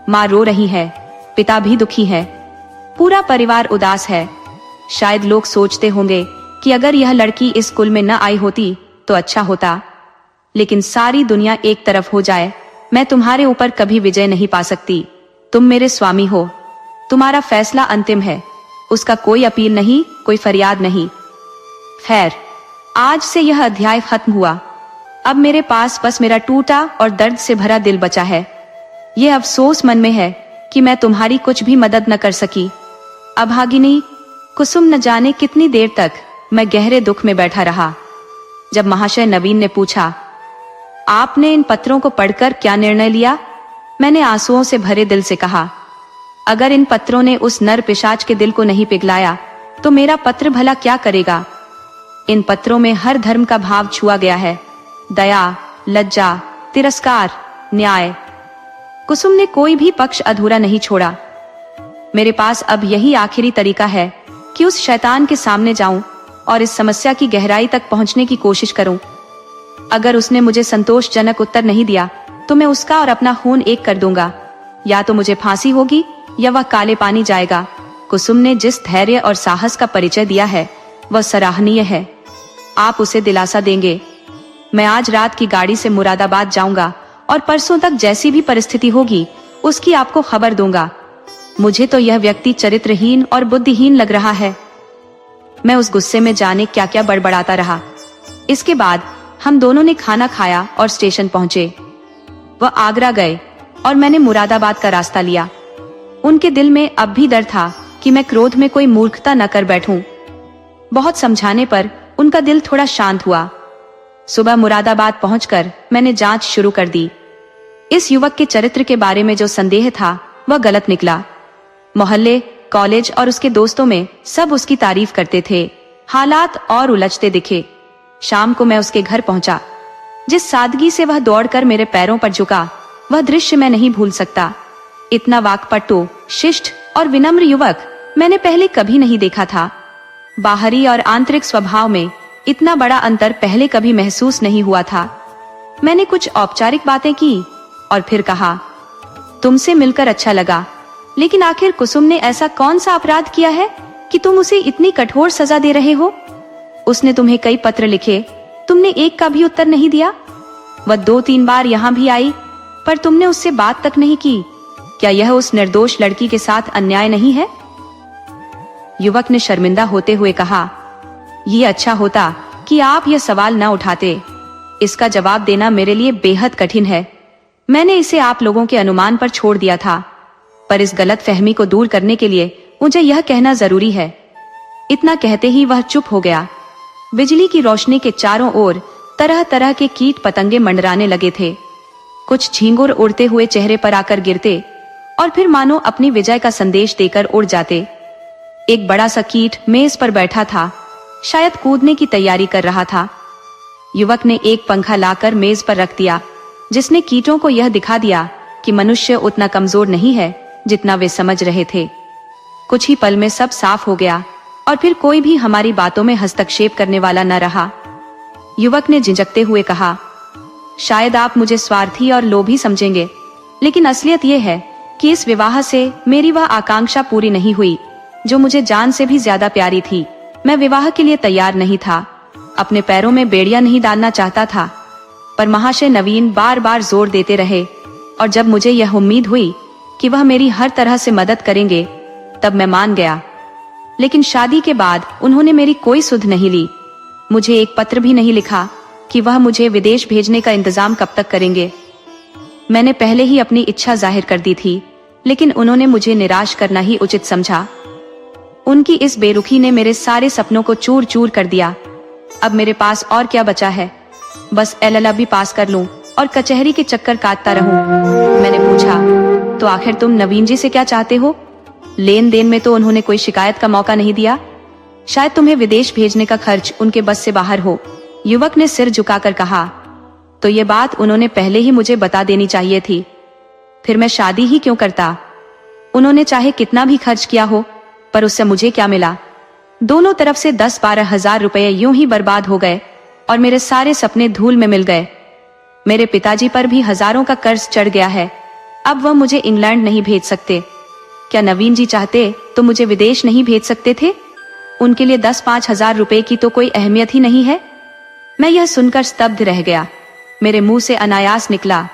माँ रो रही है, पिता भी दुखी है, पूरा परिवार उदास है। शायद लोग सोचते होंगे कि अगर यह लड़की इस कुल में न आई होती तो अच्छा होता, लेकिन सारी दुनिया एक तरफ हो जाए, मैं तुम्हारे ऊपर कभी विजय नहीं पा सकती। तुम मेरे स्वामी हो, तुम्हारा फैसला अंतिम है। उसका कोई अपील नहीं, कोई फरियाद नहीं। खैर, आज से यह अध्याय खत्म हुआ। अब मेरे पास बस मेरा टूटा और दर्द से भरा दिल बचा है। यह अफसोस मन में है कि मैं तुम्हारी कुछ भी मदद न कर सकी। अभागिनी कुसुम न जाने कितनी देर तक मैं गहरे दुख में बैठा रहा। जब महाशय नवीन ने पूछा, आपने इन पत्रों को पढ़कर क्या निर्णय लिया? मैंने आंसुओं से भरे दिल से कहा, अगर इन पत्रों ने उस नर पिशाच के दिल को नहीं पिघलाया तो मेरा पत्र भला क्या करेगा? इन पत्रों में हर धर्म का भाव छुआ गया है। दया, लज्जा, तिरस्कार, न्याय। कुसुम ने कोई भी पक्ष अधूरा नहीं छोड़ा। मेरे पास अब यही आखिरी तरीका है कि उस शैतान के सामने जाऊं और इस समस्या की गहराई तक पहुंचने की कोशिश करूं। अगर उसने मुझे संतोषजनक उत्तर नहीं दिया तो मैं उसका और अपना खून एक कर दूंगा। या तो मुझे फांसी होगी या वह काले पानी जाएगा। कुसुम ने जिस धैर्य और साहस का परिचय दिया है वह सराहनीय है। आप उसे दिलासा देंगे। मैं आज रात की गाड़ी से मुरादाबाद जाऊंगा और परसों तक जैसी भी परिस्थिति होगी उसकी आपको खबर दूंगा। मुझे तो यह व्यक्ति चरित्रहीन और बुद्धिहीन लग रहा है। मैं उस गुस्से में जाने क्या क्या बड़बड़ाता रहा। इसके बाद हम दोनों ने खाना खाया और स्टेशन पहुंचे। वह आगरा गए और मैंने मुरादाबाद का रास्ता लिया। उनके दिल में अब भी डर था कि मैं क्रोध में कोई मूर्खता न कर बैठूं। बहुत समझाने पर उनका दिल थोड़ा शांत हुआ। सुबह मुरादाबाद पहुंचकर मैंने जांच शुरू कर दी। इस युवक के चरित्र के बारे में जो संदेह था वह गलत निकला। मोहल्ले, कॉलेज और उसके दोस्तों में सब उसकी तारीफ करते थे। हालात और उलझते दिखे। शाम को मैं उसके घर पहुंचा। जिस सादगी से वह दौड़कर मेरे पैरों पर झुका, वह दृश्य मैं नहीं भूल सकता। इतना वाकपटु, शिष्ट और विनम्र युवक मैंने पहले कभी नहीं देखा था। बाहरी और आंतरिक स्वभाव में इतना बड़ा अंतर पहले कभी महसूस नहीं हुआ था। मैंने कुछ औपचारिक बातें की और फिर कहा, तुमसे मिलकर अच्छा लगा, लेकिन आखिर कुसुम ने ऐसा कौन सा अपराध किया है कि तुम उसे इतनी कठोर सजा दे रहे हो? उसने तुम्हें कई पत्र लिखे, तुमने एक का भी उत्तर नहीं दिया। वह 2-3 बार यहाँ भी आई, पर तुमने उससे बात तक नहीं की। क्या यह उस निर्दोष लड़की के साथ अन्याय नहीं है? युवक ने शर्मिंदा होते हुए कहा, ये अच्छा होता कि आप यह सवाल न उठाते। इसका जवाब देना मेरे लिए बेहद कठिन है। मैंने इसे आप लोगों के अनुमान पर छोड़ दिया था, पर इस गलत फहमी को दूर करने के लिए मुझे यह कहना जरूरी है। इतना कहते ही वह चुप हो गया। बिजली की रोशनी के चारों ओर तरह तरह के कीट पतंगे मंडराने लगे थे। कुछ झींगुर उड़ते हुए चेहरे पर आकर गिरते और फिर मानो अपनी विजय का संदेश देकर उड़ जाते। एक बड़ा सा कीट मेज पर बैठा था, शायद कूदने की तैयारी कर रहा था। युवक ने एक पंखा लाकर मेज पर रख दिया, जिसने कीटों को यह दिखा दिया कि मनुष्य उतना कमजोर नहीं है जितना वे समझ रहे थे। कुछ ही पल में सब साफ हो गया और फिर कोई भी हमारी बातों में हस्तक्षेप करने वाला न रहा। युवक ने झिझकते हुए कहा, शायद आप मुझे स्वार्थी और लोभी समझेंगे, लेकिन असलियत यह है कि इस विवाह से मेरी वह आकांक्षा पूरी नहीं हुई जो मुझे जान से भी ज्यादा प्यारी थी। मैं विवाह के लिए तैयार नहीं था, अपने पैरों में बेड़ियां नहीं डालना चाहता था, पर महाशय नवीन बार बार जोर देते रहे और जब मुझे यह उम्मीद हुई कि वह मेरी हर तरह से मदद करेंगे, तब मैं मान गया। लेकिन शादी के बाद उन्होंने मेरी कोई सुध नहीं ली। मुझे एक पत्र भी नहीं लिखा कि वह मुझे विदेश भेजने का इंतजाम कब तक करेंगे। मैंने पहले ही अपनी इच्छा जाहिर कर दी थी, लेकिन उन्होंने मुझे निराश करना ही उचित समझा। उनकी इस बेरुखी ने मेरे सारे सपनों को चूर चूर कर दिया। अब मेरे पास और क्या बचा है? बस LLB पास कर लूं और कचहरी के चक्कर काटता रहूं। मैंने पूछा, तो आखिर तुम नवीन जी से क्या चाहते हो? लेन देन में तो उन्होंने कोई शिकायत का मौका नहीं दिया। शायद तुम्हें विदेश भेजने का खर्च उनके बस से बाहर हो। युवक ने सिर झुकाकर कहा, तो ये बात उन्होंने पहले ही मुझे बता देनी चाहिए थी। फिर मैं शादी ही क्यों करता? उन्होंने चाहे कितना भी खर्च किया हो, पर उससे मुझे क्या मिला? दोनों तरफ से 10-12 हजार रुपए यूं ही बर्बाद हो गए और मेरे सारे सपने धूल में मिल गए। मेरे पिताजी पर भी हजारों का कर्ज चढ़ गया है। अब वह मुझे इंग्लैंड नहीं भेज सकते। क्या नवीन जी चाहते तो मुझे विदेश नहीं भेज सकते थे? उनके लिए 10-5 हजार रुपए की तो कोई अहमियत ही नहीं है। मैं यह सुनकर स्तब्ध रह गया। मेरे मुंह से अनायास निकला,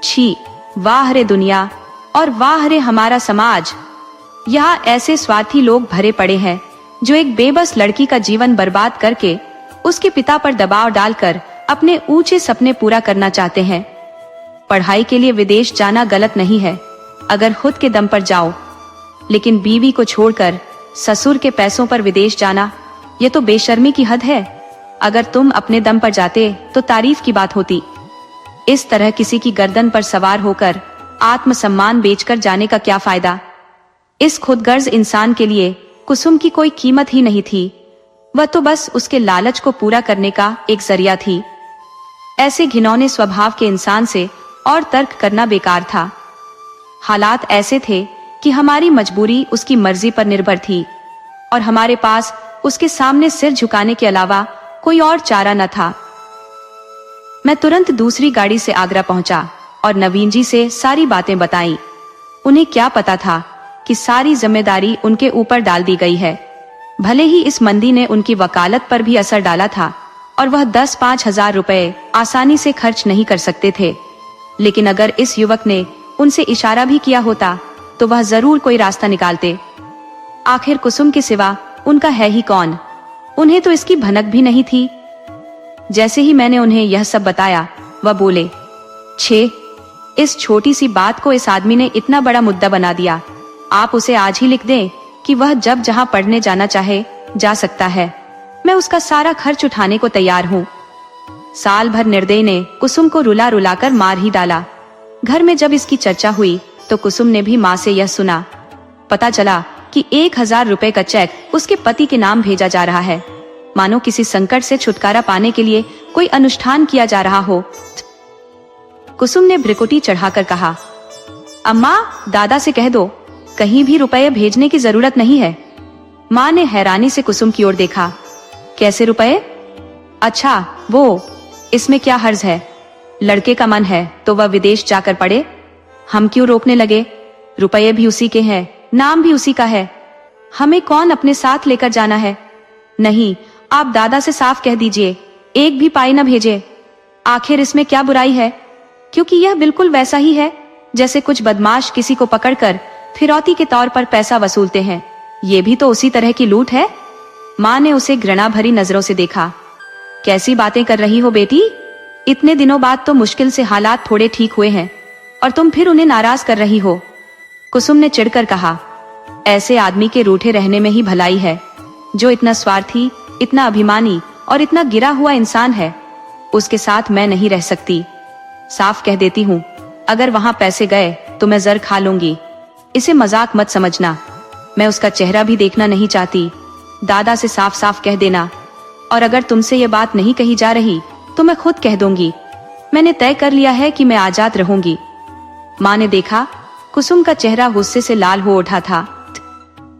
छी, वाह रे दुनिया और वाह रे हमारा समाज। यहाँ ऐसे स्वार्थी लोग भरे पड़े हैं जो एक बेबस लड़की का जीवन बर्बाद करके उसके पिता पर दबाव डालकर अपने ऊंचे सपने पूरा करना चाहते हैं। पढ़ाई के लिए विदेश जाना गलत नहीं है अगर खुद के दम पर जाओ, लेकिन बीवी को छोड़कर ससुर के पैसों पर विदेश जाना, यह तो बेशर्मी की हद है। अगर तुम अपने दम पर जाते तो तारीफ की बात होती। इस तरह किसी की गर्दन पर सवार होकर आत्मसम्मान बेचकर जाने का क्या फायदा? इस खुदगर्ज इंसान के लिए कुसुम की कोई कीमत ही नहीं थी। वह तो बस उसके लालच को पूरा करने का एक जरिया थी। ऐसे घिनौने स्वभाव के इंसान से और तर्क करना बेकार था। हालात ऐसे थे कि हमारी मजबूरी उसकी मर्जी पर निर्भर थी और हमारे पास उसके सामने सिर झुकाने के अलावा कोई और चारा न था। मैं तुरंत दूसरी गाड़ी से आगरा पहुंचा और नवीन जी से सारी बातें बताईं। उन्हें क्या पता था कि सारी जिम्मेदारी उनके ऊपर डाल दी गई है। भले ही इस मंदी ने उनकी वकालत पर भी असर डाला था और वह 10-5 हजार रुपए आसानी से खर्च नहीं कर सकते थे, लेकिन अगर इस युवक ने उनसे इशारा भी किया होता तो वह जरूर कोई रास्ता निकालते। आखिर कुसुम के सिवा उनका है ही कौन? उन्हें तो इसकी भनक भी नहीं थी। जैसे ही मैंने उन्हें यह सब बताया, वह बोले, छे, इस छोटी सी बात को इस आदमी ने इतना बड़ा मुद्दा बना दिया। आप उसे आज ही लिख दें कि वह जब जहां पढ़ने जाना चाहे जा सकता है। मैं उसका सारा खर्च उठाने को तैयार हूँ। साल भर निर्दयी ने कुसुम को रुला रुला कर मार ही डाला। घर में जब इसकी चर्चा हुई तो कुसुम ने भी माँ से यह सुना। पता चला कि 1000 रुपए का चेक उसके पति के नाम भेजा जा रहा है, मानो किसी संकट से छुटकारा पाने के लिए कोई अनुष्ठान किया जा रहा हो। कुसुम ने भ्रिकुटी चढ़ाकर कहा, अम्मा, दादा से कह दो, कहीं भी रुपए भेजने की जरूरत नहीं है। माँ ने हैरानी से कुसुम की ओर देखा। कैसे रुपए? अच्छा वो, इसमें क्या हर्ज है? लड़के का मन है तो वह विदेश जाकर पढ़े, हम क्यों रोकने लगे? रुपये भी उसी के हैं, नाम भी उसी का है, हमें कौन अपने साथ लेकर जाना है? नहीं, आप दादा से साफ कह दीजिए, एक भी पाई न भेजे। आखिर इसमें क्या बुराई है? क्योंकि यह बिल्कुल वैसा ही है जैसे कुछ बदमाश किसी को पकड़कर फिरौती के तौर पर पैसा वसूलते हैं। ये भी तो उसी तरह की लूट है। माँ ने उसे घृणा भरी नजरों से देखा। कैसी बातें कर रही हो बेटी? इतने दिनों बाद तो मुश्किल से हालात थोड़े ठीक हुए हैं और तुम फिर उन्हें नाराज कर रही हो। कुसुम ने चिढ़कर कहा, ऐसे आदमी के रूठे रहने में ही भलाई है। जो इतना स्वार्थी, इतना अभिमानी और इतना गिरा हुआ इंसान है, उसके साथ मैं नहीं रह सकती। साफ कह देती हूँ, अगर वहां पैसे गए तो मैं जर खा लूंगी। इसे मजाक मत समझना, मैं उसका चेहरा भी देखना नहीं चाहती। दादा से साफ साफ कह देना, और अगर तुमसे ये बात नहीं कही जा रही तो मैं खुद कह दूंगी। मैंने तय कर लिया है कि मैं आजाद रहूंगी। माँ ने देखा कुसुम का चेहरा गुस्से से लाल हो उठा था।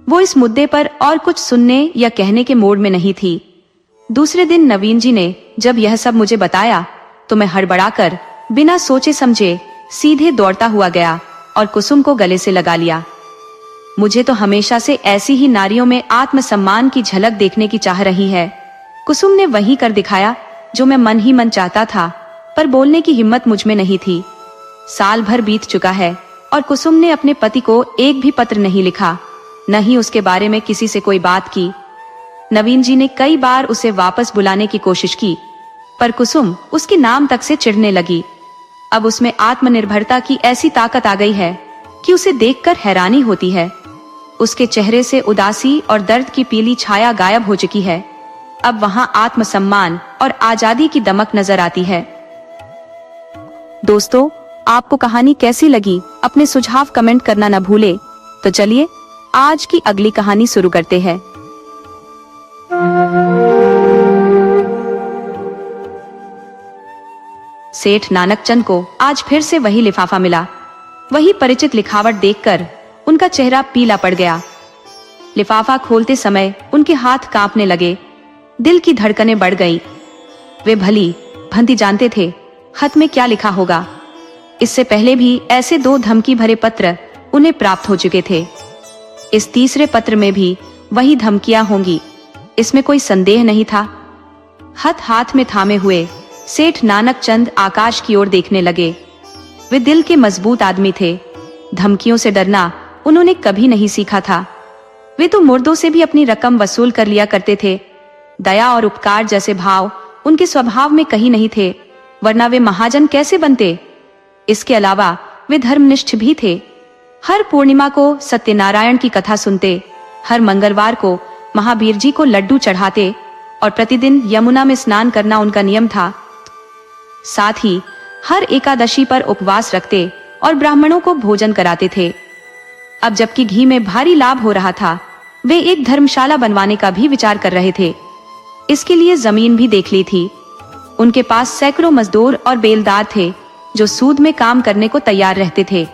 वो इस मुद्दे पर और कुछ सुनने या कहने के मूड में नहीं थी। दूसरे दिन नवीन जी ने जब यह सब मुझे बताया तो मैं हड़बड़ाकर बिना सोचे समझे सीधे दौड़ता हुआ गया और कुसुम को गले से लगा लिया। मुझे तो हमेशा से ऐसी ही नारियों में आत्मसम्मान की झलक देखने की चाह रही है। कुसुम ने वही कर दिखाया जो मैं मन ही मन चाहता था, पर बोलने की हिम्मत मुझ में नहीं थी। साल भर बीत चुका है और कुसुम ने अपने पति को एक भी पत्र नहीं लिखा, न ही उसके बारे में किसी से कोई बात की। नवीन जी ने कई बार उसे वापस बुलाने की कोशिश की, पर कुसुम उसके नाम तक से चिढ़ने लगी। अब उसमें आत्मनिर्भरता की ऐसी ताकत आ गई है कि उसे देखकर हैरानी होती है। उसके चेहरे से उदासी और दर्द की पीली छाया गायब हो चुकी है। अब वहां आत्मसम्मान और आजादी की दमक नजर आती है। दोस्तों, आपको कहानी कैसी लगी? अपने सुझाव कमेंट करना न भूले। तो चलिए आज की अगली कहानी शुरू करते हैं। सेठ नानकचंद को आज फिर से वही लिफाफा मिला। वही परिचित लिखावट देखकर उनका चेहरा पीला पड़ गया। लिफाफा खोलते समय उनके हाथ कांपने लगे, दिल की धड़कनें बढ़ गईं। वे भली भंती जानते थे खत में क्या लिखा होगा। इससे पहले भी ऐसे 2 धमकी भरे पत्र उन्हें प्राप्त हो चुके थे। इस तीसरे पत्र में भी वही धमकियां होंगी, इसमें कोई संदेह नहीं था। खत हाथ में थामे हुए सेठ नानकचंद आकाश की ओर देखने लगे। वे दिल के मजबूत आदमी थे। धमकियों से डरना उन्होंने कभी नहीं सीखा था। वे तो मुर्दों से भी अपनी रकम वसूल कर लिया करते थे। दया और उपकार जैसे भाव उनके स्वभाव में कहीं नहीं थे, वरना वे महाजन कैसे बनते। इसके अलावा वे धर्मनिष्ठ भी थे। हर पूर्णिमा को सत्यनारायण की कथा सुनते, हर मंगलवार को महावीर जी को लड्डू चढ़ाते और प्रतिदिन यमुना में स्नान करना उनका नियम था। साथ ही हर एकादशी पर उपवास रखते और ब्राह्मणों को भोजन कराते थे। अब जबकि घी में भारी लाभ हो रहा था, वे एक धर्मशाला बनवाने का भी विचार कर रहे थे। इसके लिए जमीन भी देख ली थी। उनके पास सैकड़ों मजदूर और बेलदार थे जो सूद में काम करने को तैयार रहते थे।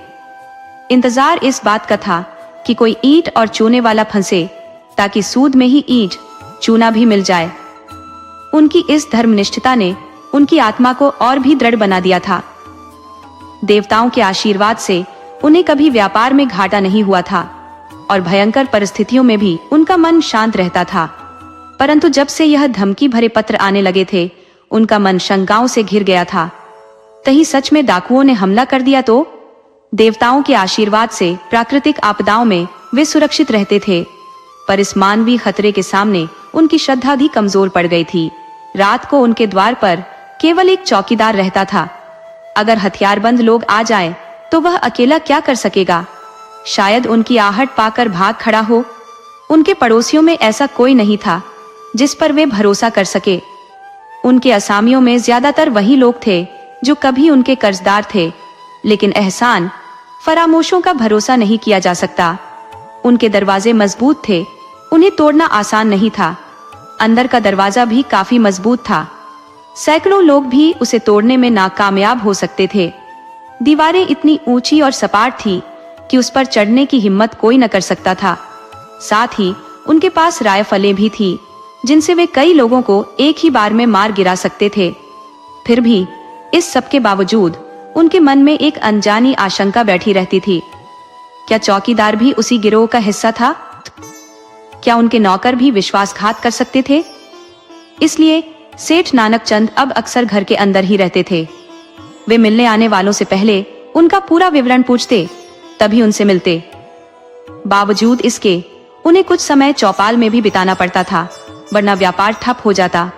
इंतजार इस बात का था कि कोई ईंट और चूने वाला फंसे, ताकि सूद में ही ईंट चूना भी मिल जाए। उनकी इस धर्मनिष्ठता ने उनकी आत्मा को और भी दृढ़ बना दिया था। देवताओं के आशीर्वाद से उन्हें कभी व्यापार में घाटा नहीं हुआ था और भयंकर परिस्थितियों में भी उनका मन शांत रहता था। परंतु जब से यह धमकी भरे पत्र आने लगे थे, उनका मन शंकाओं से घिर गया था। कहीं सच में डाकुओं ने हमला कर दिया तो? देवताओं के आशीर्वाद से प्राकृतिक आपदाओं में वे सुरक्षित रहते थे, पर इस मानवीय खतरे के सामने उनकी श्रद्धा भी कमजोर पड़ गई थी। रात को उनके द्वार पर केवल एक चौकीदार रहता था। अगर हथियारबंद लोग आ जाएं, तो वह अकेला क्या कर सकेगा? शायद उनकी आहट पाकर भाग खड़ा हो। उनके पड़ोसियों में ऐसा कोई नहीं था जिस पर वे भरोसा कर सके। उनके असामियों में ज्यादातर वही लोग थे जो कभी उनके कर्जदार थे, लेकिन एहसान फरामोशों का भरोसा नहीं किया जा सकता। उनके दरवाजे मजबूत थे, उन्हें तोड़ना आसान नहीं था। अंदर का दरवाजा भी काफी मजबूत था, सैकड़ों लोग भी उसे तोड़ने में नाकामयाब हो सकते थे। दीवारें इतनी ऊंची और सपाट थी कि उस पर चढ़ने की हिम्मत कोई न कर सकता था। साथ ही उनके पास राइफलें भी थी, जिनसे वे कई लोगों को एक ही बार में मार गिरा सकते थे। फिर भी इस सब के बावजूद उनके मन में एक अनजानी आशंका बैठी रहती थी। क्या चौकीदार भी उसी गिरोह का हिस्सा था? क्या उनके नौकर भी विश्वासघात कर सकते थे? इसलिए सेठ नानक चंद अब अक्सर घर के अंदर ही रहते थे। वे मिलने आने वालों से पहले उनका पूरा विवरण पूछते, तभी उनसे मिलते। बावजूद इसके उन्हें कुछ समय चौपाल में भी बिताना पड़ता था, वरना व्यापार ठप हो जाता।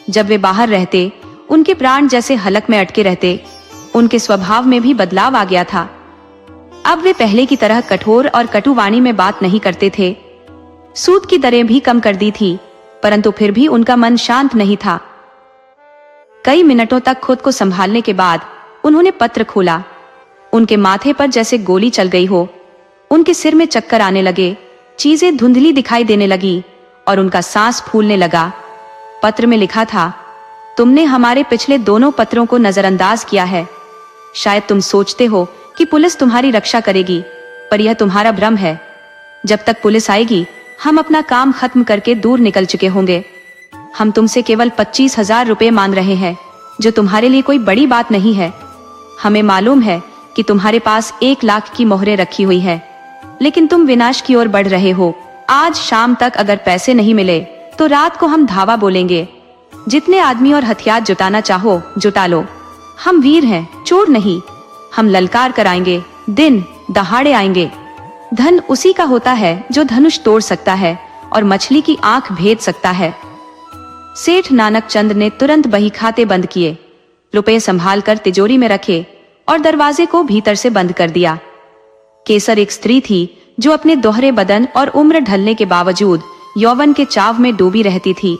जब वे बाहर रहते, उनके प्राण जैसे हलक में अटके रहते। उनके स्वभाव में भी बदलाव आ गया था। अब वे पहले की तरह कठोर और कटुवाणी में बात नहीं करते थे। सूद की दरें भी कम कर दी थी, परंतु फिर भी उनका मन शांत नहीं था। कई मिनटों तक खुद को संभालने के बाद उन्होंने पत्र खोला। उनके माथे पर जैसे गोली चल गई हो। उनके सिर में चक्कर आने लगे, चीजें धुंधली दिखाई देने लगी और उनका सांस फूलने लगा। पत्र में लिखा था, तुमने हमारे पिछले दोनों पत्रों को नजरअंदाज किया है। शायद तुम सोचते हो कि पुलिस तुम्हारी रक्षा करेगी, पर यह तुम्हारा भ्रम है। जब तक पुलिस आएगी, हम अपना काम खत्म करके दूर निकल चुके होंगे। हम तुमसे केवल 25,000 रुपए मांग रहे हैं, जो तुम्हारे लिए कोई बड़ी बात नहीं है। हमें मालूम है कि तुम्हारे पास 1 लाख की मोहरें रखी हुई है, लेकिन तुम विनाश की ओर बढ़ रहे हो। आज शाम तक अगर पैसे नहीं मिले तो रात को हम धावा बोलेंगे। जितने आदमी और हथियार जुटाना चाहो जुटा लो। हम वीर हैं, चोर नहीं। हम ललकार कराएंगे, दिन दहाड़े आएंगे। धन उसी का होता है जो धनुष तोड़ सकता है और मछली की आंख भेद सकता है। सेठ नानक चंद ने तुरंत बही खाते बंद किए, रुपए संभाल कर तिजोरी में रखे और दरवाजे को भीतर से बंद कर दिया। केसर एक स्त्री थी जो अपने दोहरे बदन और उम्र ढलने के बावजूद यौवन के चाव में डूबी रहती थी,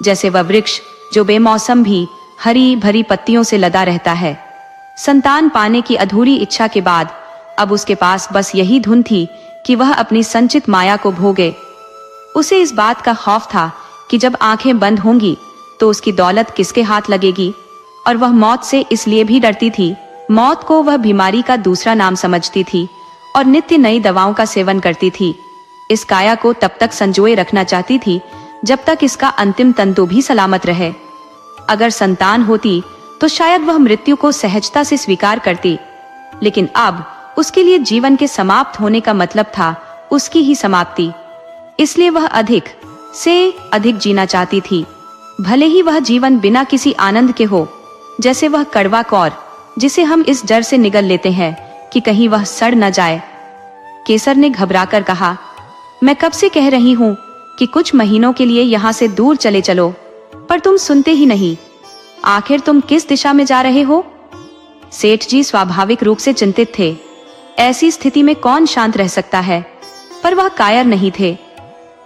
जैसे वह वृक्ष जो बेमौसम भी हरी भरी पत्तियों से लदा रहता है। संतान पाने की अधूरी इच्छा के बाद अब उसके पास बस यही धुन थी कि वह अपनी संचित माया को भोगे। उसे इस बात का खौफ था कि जब आंखें बंद होंगी तो उसकी दौलत किसके हाथ लगेगी, और वह मौत से इसलिए भी डरती थी। मौत को वह बीमारी का दूसरा नाम समझती थी और नित्य नई दवाओं का सेवन करती थी। इस काया को तब तक संजोए रखना चाहती थी जब तक इसका अंतिम तंतु भी सलामत रहे। अगर संतान होती तो शायद वह मृत्यु को सहजता से स्वीकार करती, लेकिन अब उसके लिए जीवन के समाप्त होने का मतलब था उसकी ही समाप्ति। इसलिए वह अधिक से अधिक जीना चाहती थी, भले ही वह जीवन बिना किसी आनंद के हो, जैसे वह कड़वा कौर जिसे हम इस डर से निगल लेते हैं कि कहीं वह सड़ न जाए। केसर ने घबराकर कहा, मैं कब से कह रही हूँ कि कुछ महीनों के लिए यहाँ से दूर चले चलो, पर तुम सुनते ही नहीं। आखिर तुम किस दिशा में जा रहे हो? सेठ जी स्वाभाविक रूप से चिंतित थे। ऐसी स्थिति में कौन शांत रह सकता है, पर वह कायर नहीं थे।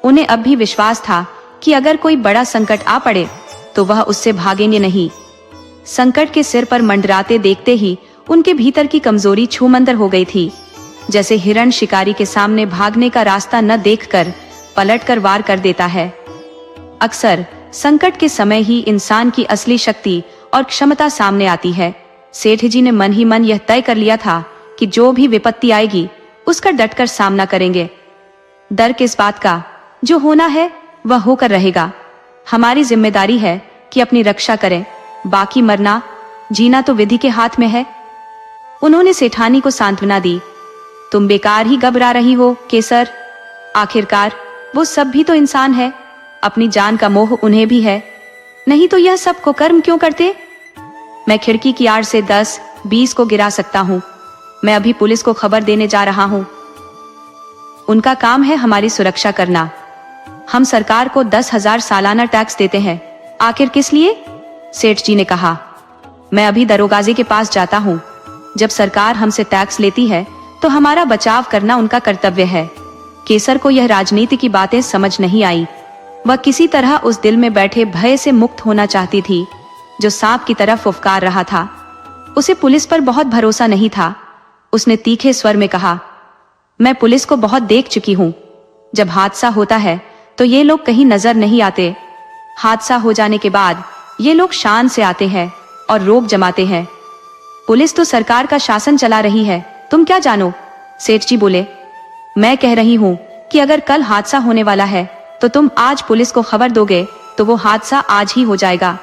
उन्हें अब भी विश्वास था कि अगर कोई बड़ा संकट आ पड़े तो वह उससे भागेंगे नहीं। संकट के सिर पर मंडराते देखते ही उनके भीतर की कमजोरी छूमंतर हो गई थी, जैसे हिरण शिकारी के सामने भागने का रास्ता न देखकर पलटकर वार कर देता है। अक्सर संकट के समय ही इंसान की असली शक्ति और क्षमता सामने आती है। सेठ जी ने मन ही मन यह तय कर लिया था कि जो भी विपत्ति आएगी उसका डटकर सामना करेंगे। डर किस बात का, जो होना है वह होकर रहेगा। हमारी जिम्मेदारी है कि अपनी रक्षा करें, बाकी मरना जीना तो विधि के हाथ में है। उन्होंने सेठानी को सांत्वना दी। तुम बेकार ही घबरा रही हो केसर, आखिरकार वो सब भी तो इंसान है। अपनी जान का मोह उन्हें भी है, नहीं तो यह सब को कर्म क्यों करते? मैं खिड़की की आड़ से 10-20 को गिरा सकता हूँ। मैं अभी पुलिस को खबर देने जा रहा हूँ। उनका काम है हमारी सुरक्षा करना। हम सरकार को 10,000 सालाना टैक्स देते हैं। आखिर किस लिए? सेठ जी ने कहा, मैं अभी दरोगाजी के पास जाता हूँ। जब सरकार हमसे टैक्स लेती है तो हमारा बचाव करना उनका कर्तव्य है। केसर को यह राजनीति की बातें समझ नहीं आई। वह किसी तरह उस दिल में बैठे भय से मुक्त होना चाहती थी जो सांप की तरफ फुफकार रहा था। उसे पुलिस पर बहुत भरोसा नहीं था। उसने तीखे स्वर में कहा, मैं पुलिस को बहुत देख चुकी हूं। जब हादसा होता है तो ये लोग कहीं नजर नहीं आते। हादसा हो जाने के बाद ये लोग शान से आते हैं और रोक जमाते हैं। पुलिस तो सरकार का शासन चला रही है, तुम क्या जानो? सेठ जी बोले, मैं कह रही हूं कि अगर कल हादसा होने वाला है तो तुम आज पुलिस को खबर दोगे तो वो हादसा आज ही हो जाएगा।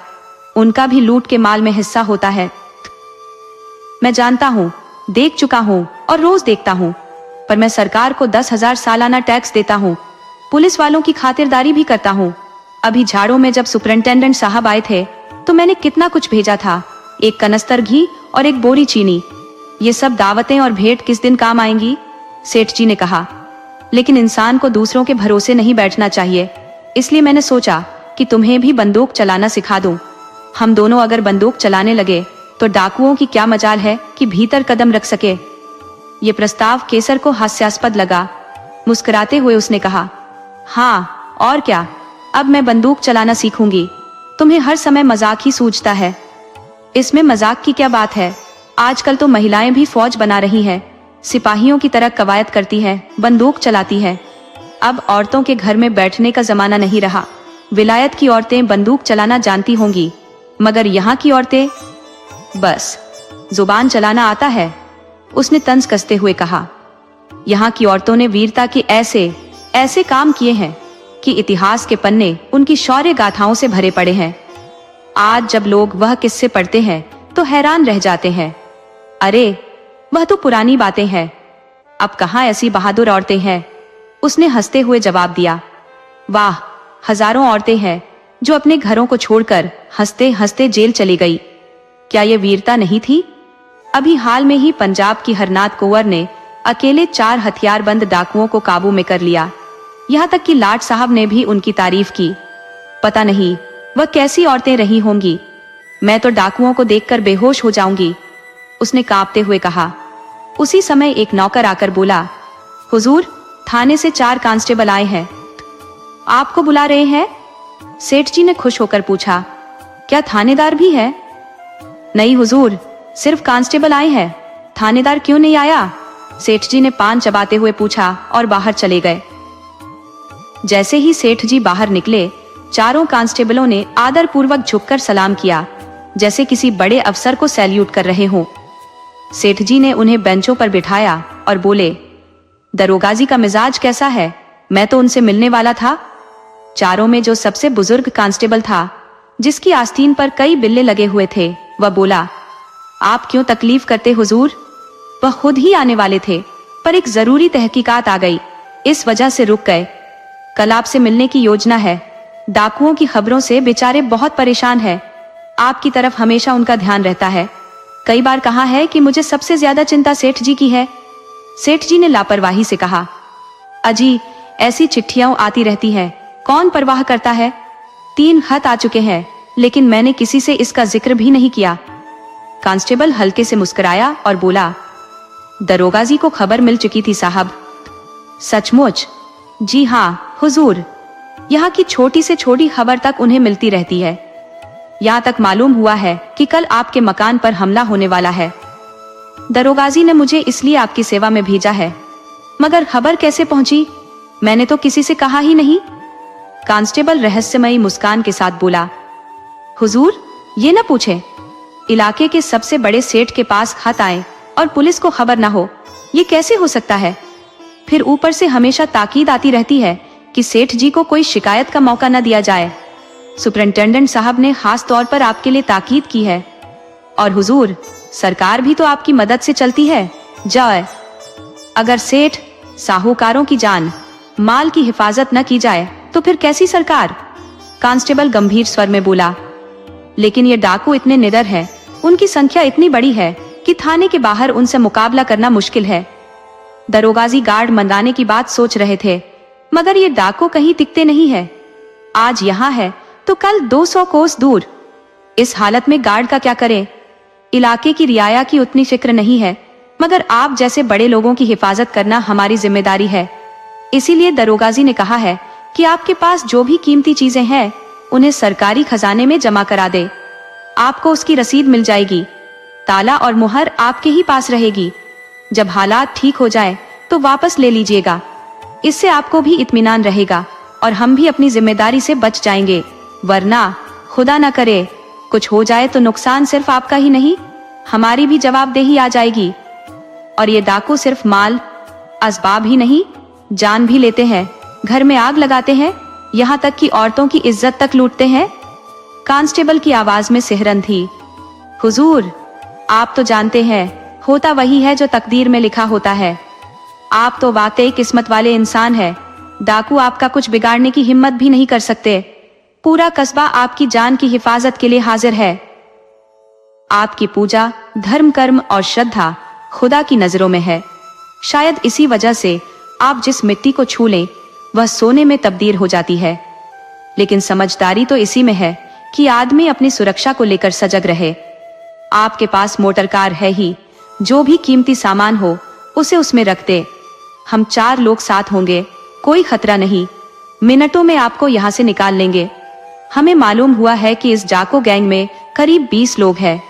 उनका भी लूट के माल में हिस्सा होता है। मैं जानता हूं, देख चुका हूं और रोज देखता हूं, पर मैं सरकार को 10,000 सालाना टैक्स देता हूं। पुलिस वालों की खातिरदारी भी करता हूं। अभी झाड़ों में जब सुपरिंटेंडेंट साहब आए थे तो मैंने कितना कुछ भेजा था, एक कनस्तर घी और एक बोरी चीनी। ये सब दावतें और भेंट किस दिन काम आएंगी? सेठ जी ने कहा, लेकिन इंसान को दूसरों के भरोसे नहीं बैठना चाहिए, इसलिए मैंने सोचा कि तुम्हें भी बंदूक चलाना सिखा दूं। हम दोनों अगर बंदूक चलाने लगे तो डाकुओं की क्या मजाल है कि भीतर कदम रख सके। ये प्रस्ताव केसर को हास्यास्पद लगा। मुस्कुराते हुए उसने कहा, हाँ और क्या, अब मैं बंदूक चलाना सीखूंगी। तुम्हें हर समय मजाक ही सूझता है। इसमें मजाक की क्या बात है? आजकल तो महिलाएं भी फौज बना रही हैं, सिपाहियों की तरह कवायद करती हैं, बंदूक चलाती हैं। अब औरतों के घर में बैठने का जमाना नहीं रहा। विलायत की औरतें बंदूक चलाना जानती होंगी, मगर यहाँ की औरतें बस जुबान चलाना आता है। उसने तंज कसते हुए कहा, यहाँ की औरतों ने वीरता के ऐसे ऐसे काम किए हैं कि इतिहास के पन्ने उनकी शौर्य गाथाओं से भरे पड़े हैं। आज जब लोग वह किस्से पढ़ते हैं तो हैरान रह जाते हैं। अरे वह तो पुरानी बातें हैं, अब कहाँ ऐसी बहादुर औरतें हैं? उसने हंसते हुए जवाब दिया, वाह, हजारों औरतें हैं जो अपने घरों को छोड़कर हंसते हंसते जेल चली गई। क्या ये वीरता नहीं थी? अभी हाल में ही पंजाब की हरनाथ कुंवर ने अकेले 4 हथियारबंद डाकुओं को काबू में कर लिया। यहाँ तक कि लाट साहब ने भी उनकी तारीफ की। पता नहीं वह कैसी औरतें रही होंगी। मैं तो डाकुओं को देखकर बेहोश हो जाऊंगी, उसने कांपते हुए कहा। उसी समय एक नौकर आकर बोला, हुजूर, थाने से 4 कांस्टेबल आए हैं, आपको बुला रहे हैं। सेठ जी ने खुश होकर पूछा, क्या थानेदार भी है? नहीं हुजूर, सिर्फ कांस्टेबल आए हैं, थानेदार क्यों नहीं आया? सेठ जी ने पान चबाते हुए पूछा और बाहर चले गए। जैसे ही सेठ जी बाहर निकले, चारों कांस्टेबलों ने आदर पूर्वक झुककर सलाम किया, जैसे किसी बड़े अफसर को सैल्यूट कर रहे हों। सेठ जी ने उन्हें बेंचों पर बिठाया और बोले, दरोगाजी का मिजाज कैसा है? मैं तो उनसे मिलने वाला था। चारों में जो सबसे बुजुर्ग कांस्टेबल था, जिसकी आस्तीन पर कई बिल्ले लगे हुए थे, वह बोला, आप क्यों तकलीफ करते हुजूर? वह खुद ही आने वाले थे, पर एक जरूरी तहकीकात आ गई, इस वजह से रुक गए। कल आपसे मिलने की योजना है। डाकुओं की खबरों से बेचारे बहुत परेशान हैं। आपकी तरफ हमेशा उनका ध्यान रहता है। कई बार कहा है कि मुझे सबसे ज्यादा चिंता सेठ जी की है। सेठ जी ने लापरवाही से कहा, अजी, ऐसी चिट्ठियां आती रहती हैं, कौन परवाह करता है? 3 खत आ चुके हैं, लेकिन मैंने किसी से इसका जिक्र भी नहीं किया। कांस्टेबल हल्के से मुस्कुराया और बोला, दरोगाजी को खबर मिल चुकी थी साहब। सचमुच? जी हाँ हुजूर, यहाँ की छोटी से छोटी खबर तक उन्हें मिलती रहती है। यहाँ तक मालूम हुआ है कि कल आपके मकान पर हमला होने वाला है। दरोगाजी ने मुझे इसलिए आपकी सेवा में भेजा है। मगर खबर कैसे पहुंची? मैंने तो किसी से कहा ही नहीं। कांस्टेबल रहस्यमयी मुस्कान के साथ बोला, हुजूर, ये न पूछे, इलाके के सबसे बड़े सेठ के पास खत आए और पुलिस को खबर ना हो, ये कैसे हो सकता है? फिर ऊपर से हमेशा ताकीद आती रहती है कि सेठ जी को कोई शिकायत का मौका न दिया जाए। सुपरिंटेंडेंट साहब ने खास तौर पर आपके लिए ताकीद की है। और हुजूर, सरकार भी तो आपकी मदद से चलती है। जाए, अगर सेठ साहूकारों की जान माल की हिफाजत न की जाए तो फिर कैसी सरकार? कांस्टेबल गंभीर स्वर में बोला, लेकिन ये डाकू इतने निडर हैं, उनकी संख्या इतनी बड़ी है कि थाने के बाहर उनसे मुकाबला करना मुश्किल है। दरोगाजी गार्ड मंगाने की बात सोच रहे थे, मगर ये डाकू कहीं टिकते नहीं है। आज यहाँ है तो कल 200 कोस दूर। इस हालत में गार्ड का क्या करें? इलाके की रियाया की उतनी फिक्र नहीं है, मगर आप जैसे बड़े लोगों की हिफाजत करना हमारी जिम्मेदारी है। इसीलिए दरोगाजी ने कहा है कि आपके पास जो भी कीमती चीजें हैं उन्हें सरकारी खजाने में जमा करा दे। आपको उसकी रसीद मिल जाएगी, ताला और मुहर आपके ही पास रहेगी। जब हालात ठीक हो जाए तो वापस ले लीजिएगा। इससे आपको भी इत्मीनान रहेगा और हम भी अपनी जिम्मेदारी से बच जाएंगे। वरना खुदा न करे कुछ हो जाए तो नुकसान सिर्फ आपका ही नहीं, हमारी भी जवाबदेही आ जाएगी। और ये डाकू सिर्फ माल असबाब ही नहीं, जान भी लेते हैं, घर में आग लगाते हैं, यहाँ तक कि औरतों की इज्जत तक लूटते हैं। कांस्टेबल की आवाज में सिहरन थी। हुजूर, आप तो जानते हैं होता वही है जो तकदीर में लिखा होता है। आप तो वाकई किस्मत वाले इंसान हैं। डाकू आपका कुछ बिगाड़ने की हिम्मत भी नहीं कर सकते। पूरा कस्बा आपकी जान की हिफाजत के लिए हाजिर है। आपकी पूजा, धर्म, कर्म और श्रद्धा खुदा की नजरों में है। शायद इसी वजह से आप जिस मिट्टी को छू लें वह सोने में तब्दील हो जाती है। लेकिन समझदारी तो इसी में है कि आदमी अपनी सुरक्षा को लेकर सजग रहे। आपके पास मोटर कार है ही, जो भी कीमती सामान हो उसे उसमें रख दे। हम 4 लोग साथ होंगे, कोई खतरा नहीं। मिनटों में आपको यहाँ से निकाल लेंगे। हमें मालूम हुआ है कि इस डाकू गैंग में करीब 20 लोग हैं।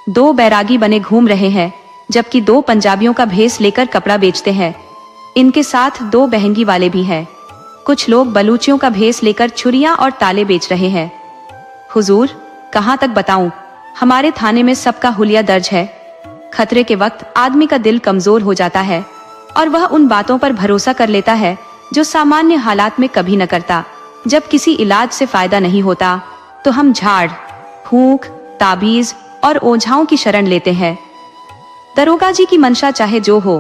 2 बैरागी बने घूम रहे हैं, जबकि 2 पंजाबियों का भेस लेकर कपड़ा बेचते हैं। इनके साथ 2 बहंगी वाले भी हैं। कुछ लोग बलूचियों का भेस लेकर छुरियां और ताले बेच रहे हैं। हुजूर, कहाँ तक बताऊं, हमारे थाने में सबका हुलिया दर्ज है। खतरे के वक्त आदमी का दिल कमजोर हो जाता है और वह उन बातों पर भरोसा कर लेता है जो सामान्य हालात में कभी न करता। जब किसी इलाज से फायदा नहीं होता तो हम झाड़ फूंक, ताबीज और ओझाओं की शरण लेते हैं। दरोगा जी की मंशा चाहे जो हो,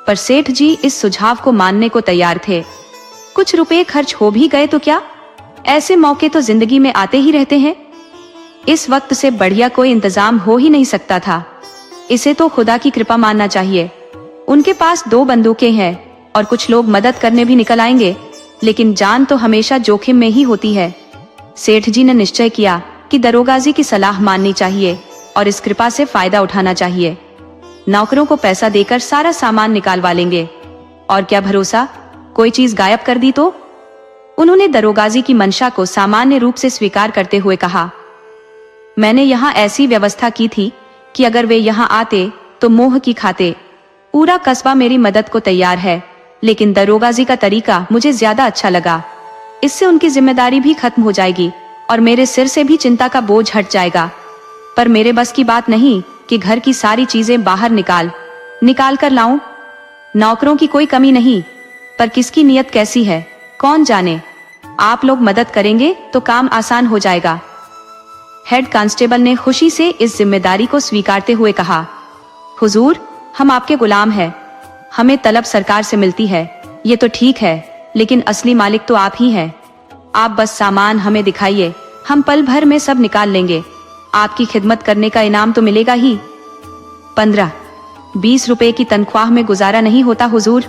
पर सेठ जी इस सुझाव को मानने को तैयार थे। कुछ रुपए खर्च हो भी गए तो क्या, ऐसे मौके तो जिंदगी में आते ही रहते हैं। इस वक्त से बढ़िया कोई इंतजाम हो ही नहीं सकता था। इसे तो खुदा की कृपा मानना चाहिए। उनके पास 2 बंदूकें हैं और कुछ लोग मदद करने भी निकल आएंगे, लेकिन जान तो हमेशा जोखिम में ही होती है। सेठ जी ने निश्चय किया कि दरोगा जी की सलाह माननी चाहिए और इस कृपा से फायदा उठाना चाहिए। नौकरों को पैसा देकर सारा सामान निकालवा लेंगे। और क्या भरोसा, कोई चीज गायब कर दी तो। उन्होंने दरोगाजी की मंशा को सामान्य रूप से स्वीकार करते हुए कहा, मैंने यहाँ ऐसी व्यवस्था की थी कि अगर वे यहाँ आते तो मोह की खाते। पूरा कस्बा मेरी मदद को तैयार है, लेकिन दरोगाजी का तरीका मुझे ज्यादा अच्छा लगा। इससे उनकी जिम्मेदारी भी खत्म हो जाएगी और मेरे सिर से भी चिंता का बोझ हट जाएगा। पर मेरे बस की बात नहीं कि घर की सारी चीजें बाहर निकाल कर लाऊं। नौकरों की कोई कमी नहीं, पर किसकी नीयत कैसी है कौन जाने। आप लोग मदद करेंगे तो काम आसान हो जाएगा। हेड कांस्टेबल ने खुशी से इस जिम्मेदारी को स्वीकारते हुए कहा, हुजूर, हम आपके गुलाम हैं। हमें तलब सरकार से मिलती है, ये तो ठीक है, लेकिन असली मालिक तो आप ही हैं। आप बस सामान हमें दिखाइए, हम पल भर में सब निकाल लेंगे। आपकी खिदमत करने का इनाम तो मिलेगा ही। 15-20 रुपए की तनख्वाह में गुजारा नहीं होता हुजूर।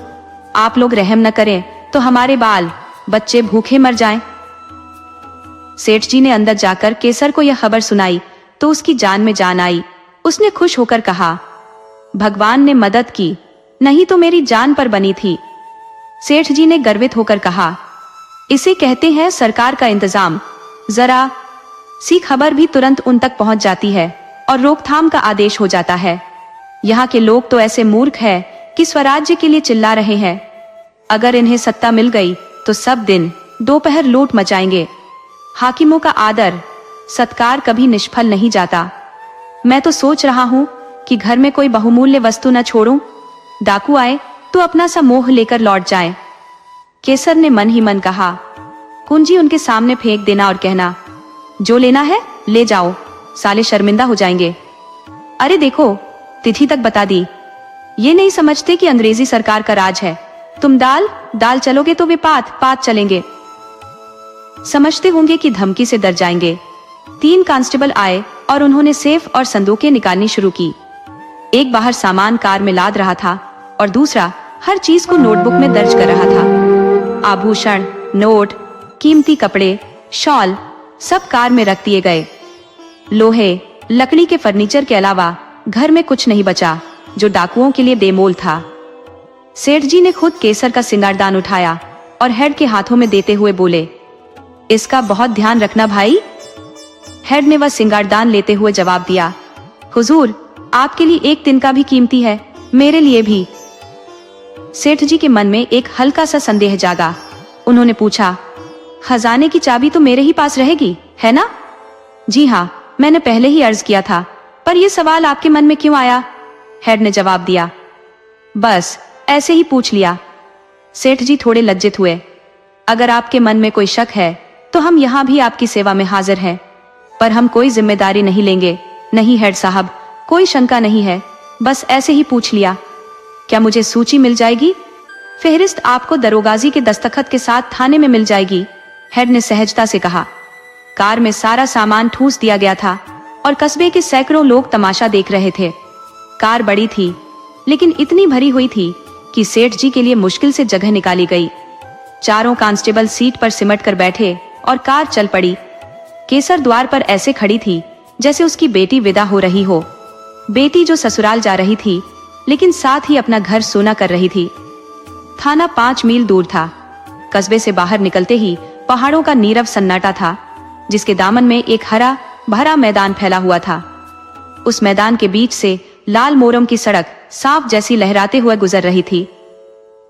आप लोग रहम न करें तो हमारे बाल बच्चे भूखे मर जाएं। सेठ जी ने अंदर जाकर केसर को यह खबर सुनाई तो उसकी जान में जान आई। उसने खुश होकर कहा, भगवान ने मदद की, नहीं तो मेरी जान पर बनी थी। सेठ जी ने गर्वित होकर कहा, इसे कहते हैं सरकार का इंतजाम। जरा सी खबर भी तुरंत उन तक पहुंच जाती है और रोकथाम का आदेश हो जाता है। यहाँ के लोग तो ऐसे मूर्ख हैं कि स्वराज्य के लिए चिल्ला रहे हैं। अगर इन्हें सत्ता मिल गई तो सब दिन दोपहर लूट मचाएंगे। हाकिमों का आदर सत्कार कभी निष्फल नहीं जाता। मैं तो सोच रहा हूँ कि घर में कोई बहुमूल्य वस्तु न छोड़ूं। डाकू आए तो अपना सा मोह लेकर लौट जाए। केसर ने मन ही मन कहा, कुंजी उनके सामने फेंक देना और कहना, जो लेना है ले जाओ, साले शर्मिंदा हो जाएंगे। अरे देखो, तिथि तक बता दी। ये नहीं समझते कि अंग्रेजी सरकार का राज है। तुम दाल चलोगे तो वे पात चलेंगे। समझते होंगे कि धमकी से डर जाएंगे। 3 कांस्टेबल आए और उन्होंने सेफ और संदूकें निकालनी शुरू की। एक बाहर सामान कार में लाद रहा था और दूसरा हर चीज को नोटबुक में दर्ज कर रहा था। आभूषण, नोट, कीमती कपड़े, शॉल सब कार में रख दिए गए। लोहे, लकड़ी के फर्नीचर के अलावा घर में कुछ नहीं बचा जो डाकुओं के लिए बेमोल था। सेठ जी ने खुद केसर का सिंगारदान उठाया और हेड के हाथों में देते हुए बोले, इसका बहुत ध्यान रखना भाई। हेड ने वह सिंगारदान लेते हुए जवाब दिया, हुजूर, आपके लिए एक तिनका भी कीमती है, मेरे लिए भी। सेठ जी के मन में एक हल्का सा संदेह जागा। उन्होंने पूछा, खजाने की चाबी तो मेरे ही पास रहेगी, है ना? जी हाँ, मैंने पहले ही अर्ज किया था, पर यह सवाल आपके मन में क्यों आया? हेड ने जवाब दिया, बस ऐसे ही पूछ लिया। सेठ जी थोड़े लज्जित हुए। अगर आपके मन में कोई शक है तो हम यहाँ भी आपकी सेवा में हाजिर हैं, पर हम कोई जिम्मेदारी नहीं लेंगे। नहीं हेड साहब, कोई शंका नहीं है, बस ऐसे ही पूछ लिया। क्या मुझे सूची मिल जाएगी? फेहरिस्त आपको दरोगाजी के दस्तखत के साथ थाने में मिल जाएगी, हेड ने सहजता से कहा। कार में सारा सामान ठूस दिया गया था और कस्बे के सैकड़ों लोग तमाशा देख रहे थे। कार बड़ी थी, लेकिन इतनी भरी हुई थी कि सेठ जी के लिए मुश्किल से जगह निकाली गई। चारों कांस्टेबल सीट पर सिमट कर बैठे और कार चल पड़ी। केसर द्वार पर ऐसे खड़ी थी जैसे उसकी बेटी विदा हो रही हो। बेटी जो ससुराल जा रही थी, लेकिन साथ ही अपना घर सूना कर रही थी। थाना 5 मील दूर था। कस्बे से बाहर निकलते ही पहाड़ों का नीरव सन्नाटा था, जिसके दामन में एक हरा भरा मैदान फैला हुआ था। उस मैदान के बीच से लाल मोरम की सड़क सांप जैसी लहराते हुए गुजर रही थी।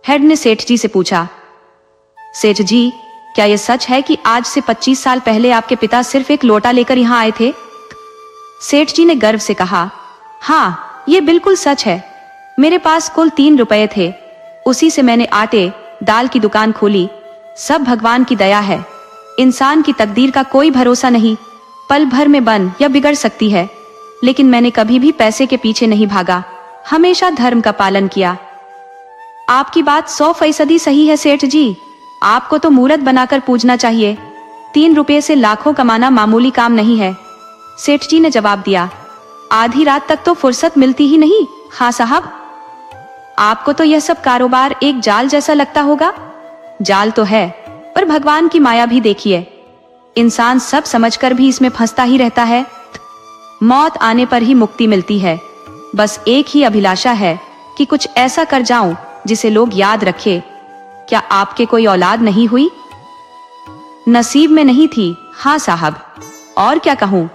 हेड ने सेठ जी से पूछा, सेठ जी, क्या यह सच है कि आज से 25 साल पहले आपके पिता सिर्फ एक लोटा लेकर यहाँ आए थे? सेठ जी ने गर्व से कहा, हाँ, ये बिल्कुल सच है। मेरे पास कुल 3 रुपए थे, उसी से मैंने आटे दाल की दुकान खोली। सब भगवान की दया है। इंसान की तकदीर का कोई भरोसा नहीं, पल भर में बन या बिगड़ सकती है। लेकिन मैंने कभी भी पैसे के पीछे नहीं भागा, हमेशा धर्म का पालन किया। आपकी बात 100% सही है सेठ जी, आपको तो मूर्त बनाकर पूजना चाहिए। 3 रुपए से लाखों कमाना मामूली काम नहीं है, सेठ जी ने जवाब दिया। आधी रात तक तो फुर्सत मिलती ही नहीं। हाँ साहब, आपको तो यह सब कारोबार एक जाल जैसा लगता होगा। जाल तो है, पर भगवान की माया भी देखिए। इंसान सब समझकर भी इसमें फंसता ही रहता है। मौत आने पर ही मुक्ति मिलती है। बस एक ही अभिलाषा है कि कुछ ऐसा कर जाऊं जिसे लोग याद रखे। क्या आपके कोई औलाद नहीं हुई? नसीब में नहीं थी। हाँ साहब, और क्या कहूं।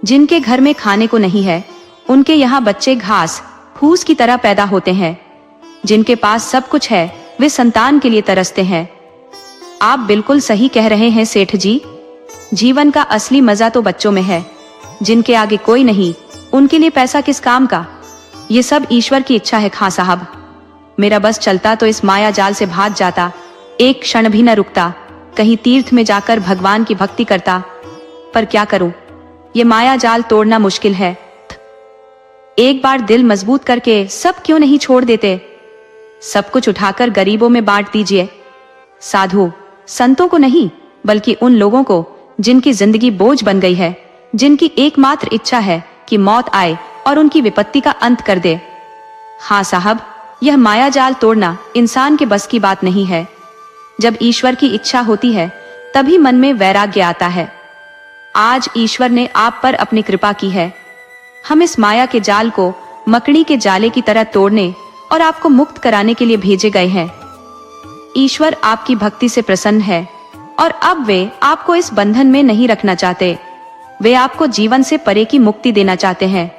जिनके घर में खाने को नहीं है, उनके यहाँ बच्चे घास फूस की तरह पैदा होते हैं। जिनके पास सब कुछ है, वे संतान के लिए तरसते हैं। आप बिल्कुल सही कह रहे हैं सेठ जी। जीवन का असली मजा तो बच्चों में है। जिनके आगे कोई नहीं, उनके लिए पैसा किस काम का। ये सब ईश्वर की इच्छा है खां साहब। मेरा बस चलता तो इस माया जाल से भाग जाता, एक क्षण भी न रुकता, कहीं तीर्थ में जाकर भगवान की भक्ति करता। पर क्या करूं, ये माया जाल तोड़ना मुश्किल है। एक बार दिल मजबूत करके सब क्यों नहीं छोड़ देते। सब कुछ उठाकर गरीबों में बांट दीजिए। साधु संतों को नहीं, बल्कि उन लोगों को जिनकी जिंदगी बोझ बन गई है, जिनकी एकमात्र इच्छा है कि मौत आए और उनकी विपत्ति का अंत कर दे। हाँ साहब, यह माया जाल तोड़ना इंसान के बस की बात नहीं है। जब ईश्वर की इच्छा होती है, तभी मन में वैराग्य आता है। आज ईश्वर ने आप पर अपनी कृपा की है। हम इस माया के जाल को मकड़ी के जाले की तरह तोड़ने और आपको मुक्त कराने के लिए भेजे गए हैं। ईश्वर आपकी भक्ति से प्रसन्न है और अब वे आपको इस बंधन में नहीं रखना चाहते। वे आपको जीवन से परे की मुक्ति देना चाहते हैं।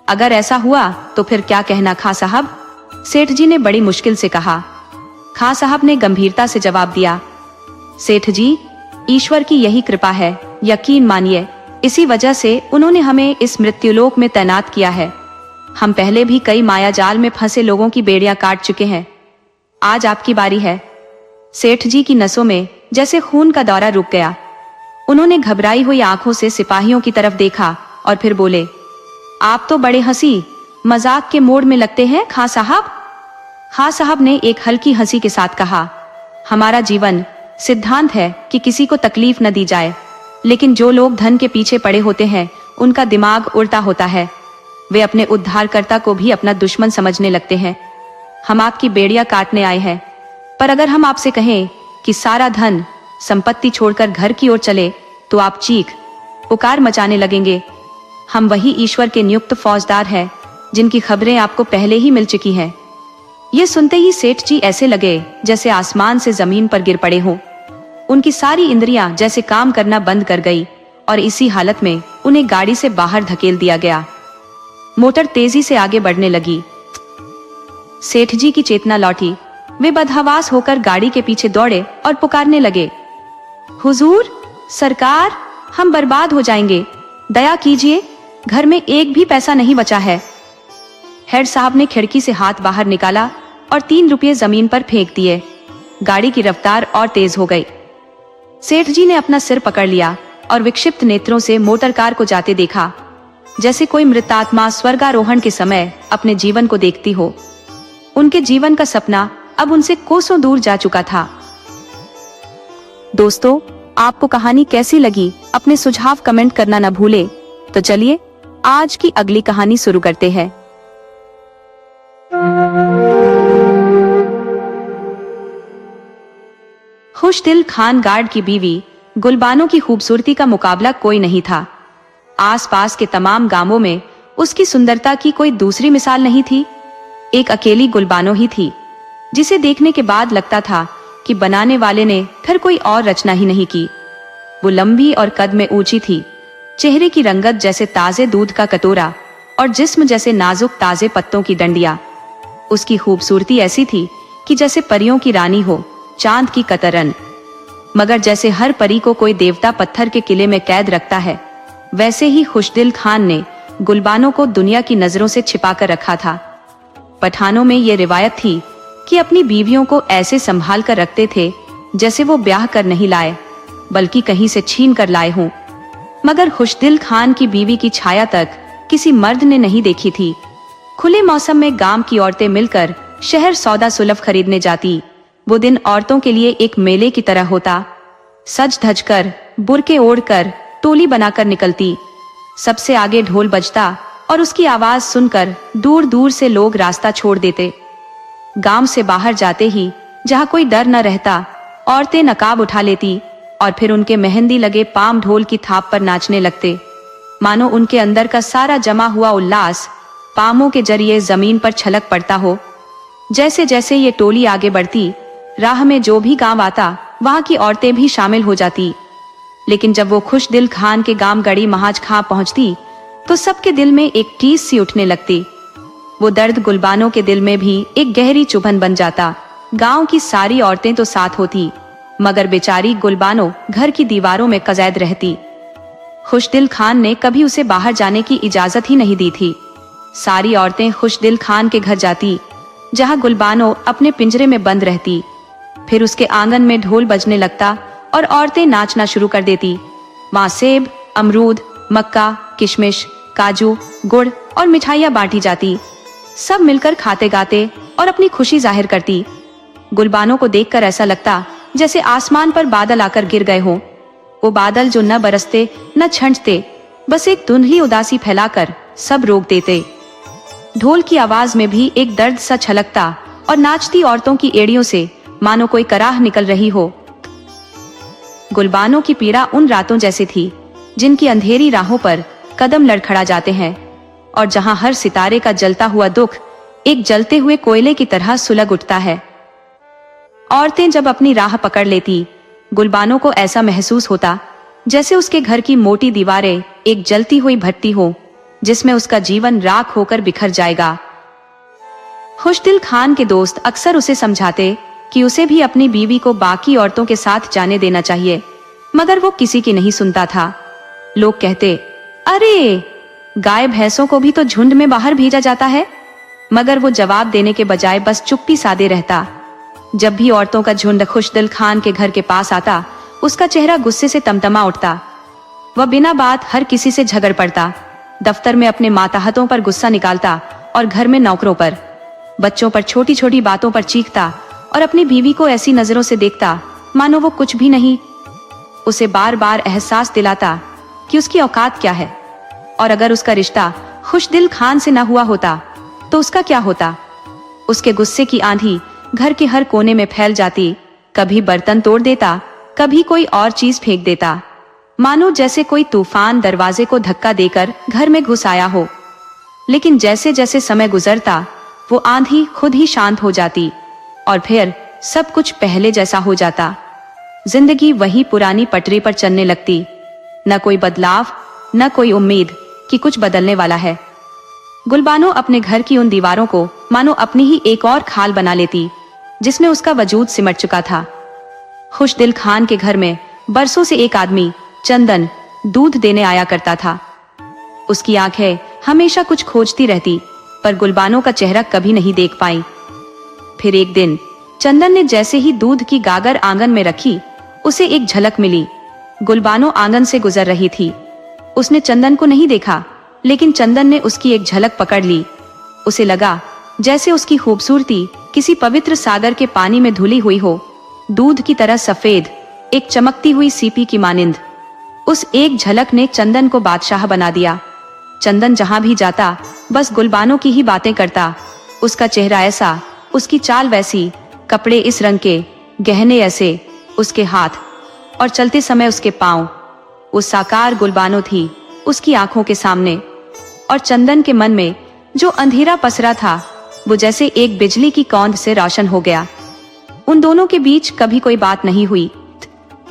अगर ऐसा हुआ तो फिर क्या कहना खां साहब, सेठ जी ने बड़ी मुश्किल से कहा। खां साहब ने गंभीरता से जवाब दिया, सेठ जी, ईश्वर की यही कृपा है, यकीन मानिए। इसी वजह से उन्होंने हमें इस मृत्युलोक में तैनात किया है। हम पहले भी कई माया जाल में फंसे लोगों की बेड़ियां काट चुके हैं। आज आपकी बारी है। सेठ जी की नसों में जैसे खून का दौरा रुक गया। उन्होंने घबराई हुई आंखों से सिपाहियों की तरफ देखा और फिर बोले, आप तो बड़े हंसी मजाक के मोड़ में लगते हैं खां साहब। खां साहब ने एक हल्की हंसी के साथ कहा, हमारा जीवन सिद्धांत है कि किसी को तकलीफ न दी जाए, लेकिन जो लोग धन के पीछे पड़े होते हैं, उनका दिमाग उल्टा होता है। वे अपने उद्धारकर्ता को भी अपना दुश्मन समझने लगते हैं। हम आपकी बेड़ियां काटने आए हैं, पर अगर हम आपसे कहें कि सारा धन संपत्ति छोड़कर घर की ओर चले, तो आप चीख पुकार मचाने लगेंगे। हम वही ईश्वर के नियुक्त फौजदार हैं, जिनकी खबरें आपको पहले ही मिल चुकी हैं। ये सुनते ही सेठ जी ऐसे लगे जैसे आसमान से जमीन पर गिर पड़े हों। उनकी सारी इंद्रियां जैसे काम करना बंद कर गई और इसी हालत में उन्हें गाड़ी से बाहर धकेल दिया गया। मोटर तेजी से आगे बढ़ने लगी। सेठ जी की चेतना लौटी। वे बदहवास होकर गाड़ी के पीछे दौड़े और पुकारने लगे, हुजूर, सरकार, हम बर्बाद हो जाएंगे, दया कीजिए, घर में एक भी पैसा नहीं बचा है। हेड साहब ने खिड़की से हाथ बाहर निकाला और 3 रुपये जमीन पर फेंक दिए। गाड़ी की रफ्तार और तेज हो गई। सेठ जी ने अपना सिर पकड़ लिया और विक्षिप्त नेत्रों से मोटर कार को जाते देखा, जैसे कोई मृतात्मा स्वर्गारोहण के समय अपने जीवन को देखती हो। उनके जीवन का सपना अब उनसे कोसों दूर जा चुका था। दोस्तों, आपको कहानी कैसी लगी? अपने सुझाव कमेंट करना न भूले। तो चलिए आज की अगली कहानी शुरू करते हैं। खुशदिल खान गार्ड की बीवी गुलबानो की खूबसूरती का मुकाबला कोई नहीं था। आसपास के तमाम गांवों में उसकी सुंदरता की कोई दूसरी मिसाल नहीं थी। एक अकेली गुलबानो ही थी, जिसे देखने के बाद लगता था कि बनाने वाले ने फिर कोई और रचना ही नहीं की। वो लंबी और कद में ऊंची थी, चेहरे की रंगत जैसे ताजे दूध का कटोरा और जिस्म जैसे नाजुक ताजे पत्तों की डंडिया। उसकी खूबसूरती ऐसी थी कि जैसे परियों की रानी हो, चांद की कतरन। मगर जैसे हर परी को कोई देवता पत्थर के किले में कैद रखता है, वैसे ही खुशदिल खान ने गुलबानो को दुनिया की नजरों से छिपा कर रखा था। पठानों में ये रिवायत थी कि अपनी बीवियों को ऐसे संभाल कर रखते थे जैसे वो ब्याह कर नहीं लाए, बल्कि कहीं से छीन कर लाए हों। मगर खुशदिल खान की बीवी की छाया तक किसी मर्द ने नहीं देखी थी। खुले मौसम में गांव की औरतें मिलकर शहर सौदा सुलभ खरीदने जाती। वो दिन औरतों के लिए एक मेले की तरह होता। सज धज कर, बुरके ओढ़कर, टोली बनाकर निकलती। सबसे आगे ढोल बजता और उसकी आवाज सुनकर दूर दूर से लोग रास्ता छोड़ देते। गांव से बाहर जाते ही जहां कोई डर न रहता, औरतें नकाब उठा लेती और फिर उनके मेहंदी लगे पाम ढोल की थाप पर नाचने लगते, मानो उनके अंदर का सारा जमा हुआ उल्लास पामों के जरिए जमीन पर छलक पड़ता हो। जैसे जैसे ये टोली आगे बढ़ती, राह में जो भी गांव आता वहां की औरतें भी शामिल हो जाती। लेकिन जब वो खुशदिल खान के गांव गड़ी महाज खां पहुंचती तो सबके दिल में एक टीस सी उठने लगती। वो दर्द गुलबानो के दिल में भी एक गहरी चुभन बन जाता। गांव की सारी औरतें तो साथ होती, मगर बेचारी गुलबानो घर की दीवारों में कैद रहती। खुशदिल खान ने कभी उसे बाहर जाने की इजाजत ही नहीं दी थी। सारी औरतें खुशदिल खान के घर जाती, जहां गुलबानो अपने पिंजरे में बंद रहती। फिर उसके आंगन में ढोल बजने लगता और औरतें नाचना शुरू कर देती। वहां सेब, अमरूद, मक्का, किशमिश, काजू, गुड़ और मिठाइयां बांटी जाती। सब मिलकर खाते गाते और अपनी खुशी जाहिर करती। गुलबानो को देखकर ऐसा लगता जैसे आसमान पर बादल आकर गिर गए हों। वो बादल जो न बरसते न छंटते, बस एक धुंधली उदासी फैलाकर सब रोक देते। ढोल की आवाज में भी एक दर्द सा छलकता और नाचती औरतों की एड़ियों से मानो कोई कराह निकल रही हो। गुलबानो की पीड़ा उन रातों जैसी थी जिनकी अंधेरी राहों पर कदम लड़खड़ा जाते हैं और जहां हर सितारे का जलता हुआ दुख एक जलते हुए कोयले की तरह सुलग उठता है। औरतें जब अपनी राह पकड़ लेती, गुलबानो को ऐसा महसूस होता जैसे उसके घर की मोटी दीवारें एक जलती हुई भट्टी हो, जिसमें उसका जीवन राख होकर बिखर जाएगा। खुशदिल खान के दोस्त अक्सर उसे समझाते कि उसे भी अपनी बीवी को बाकी औरतों के साथ जाने देना चाहिए, मगर वो किसी की नहीं सुनता था। लोग कहते, अरे गाय भैंसों को भी तो झुंड में बाहर भेजा जाता है, मगर वो जवाब देने के बजाय बस चुप्पी साधे रहता। जब भी औरतों का झुंड खुशदिल खान के घर के पास आता, उसका चेहरा गुस्से से तमतमा उठता। वह बिना बात हर किसी से झगड़ पड़ता, दफ्तर में अपने माताहतों पर गुस्सा निकालता और घर में नौकरों पर, बच्चों पर छोटी छोटी बातों पर चीखता और अपनी बीवी को ऐसी नजरों से देखता मानो वो कुछ भी नहीं। उसे बार बार एहसास दिलाता कि उसकी औकात क्या है, और अगर उसका रिश्ता खुशदिल खान से न हुआ होता तो उसका क्या होता। उसके गुस्से की आंधी घर के हर कोने में फैल जाती। कभी बर्तन तोड़ देता, कभी कोई और चीज फेंक देता, मानो जैसे कोई तूफान दरवाजे को धक्का देकर घर में घुस आया हो। लेकिन जैसे जैसे समय गुजरता, वो आंधी खुद ही शांत हो जाती और फिर सब कुछ पहले जैसा हो जाता। जिंदगी वही पुरानी पटरी पर चलने लगती, न कोई बदलाव, न कोई उम्मीद कि कुछ बदलने वाला है। गुलबानो अपने घर की उन दीवारों को मानो अपनी ही एक और खाल बना लेती जिसमें उसका वजूद सिमट चुका था। खुशदिल खान के घर में बरसों से एक आदमी चंदन दूध देने आया करता था। उसकी आंखें हमेशा कुछ खोजती रहती, पर गुलबानो का चेहरा कभी नहीं देख पाई। फिर एक दिन चंदन ने जैसे ही दूध की गागर आंगन में रखी, उसे एक झलक मिली। गुलबानो आंगन से गुजर रही थी। उसने चंदन को नहीं देखा, लेकिन चंदन ने उसकी एक झलक पकड़ ली। उसे लगा जैसे उसकी खूबसूरती किसी पवित्र सागर के पानी में धुली हुई हो, दूध की तरह सफेद, एक चमकती हुई सीपी की मानिंद। उस एक झलक ने चंदन को बादशाह बना दिया। चंदन जहां भी जाता बस गुलबानो की ही बातें करता। उसका चेहरा ऐसा, उसकी चाल वैसी, कपड़े इस रंग के, गहने ऐसे, उसके हाथ और चलते समय उसके पांव। उस साकार गुलबानो थी उसकी आंखों के सामने, और चंदन के मन में जो अंधेरा पसरा था वो जैसे एक बिजली की कौंध से रोशन हो गया। उन दोनों के बीच कभी कोई बात नहीं हुई।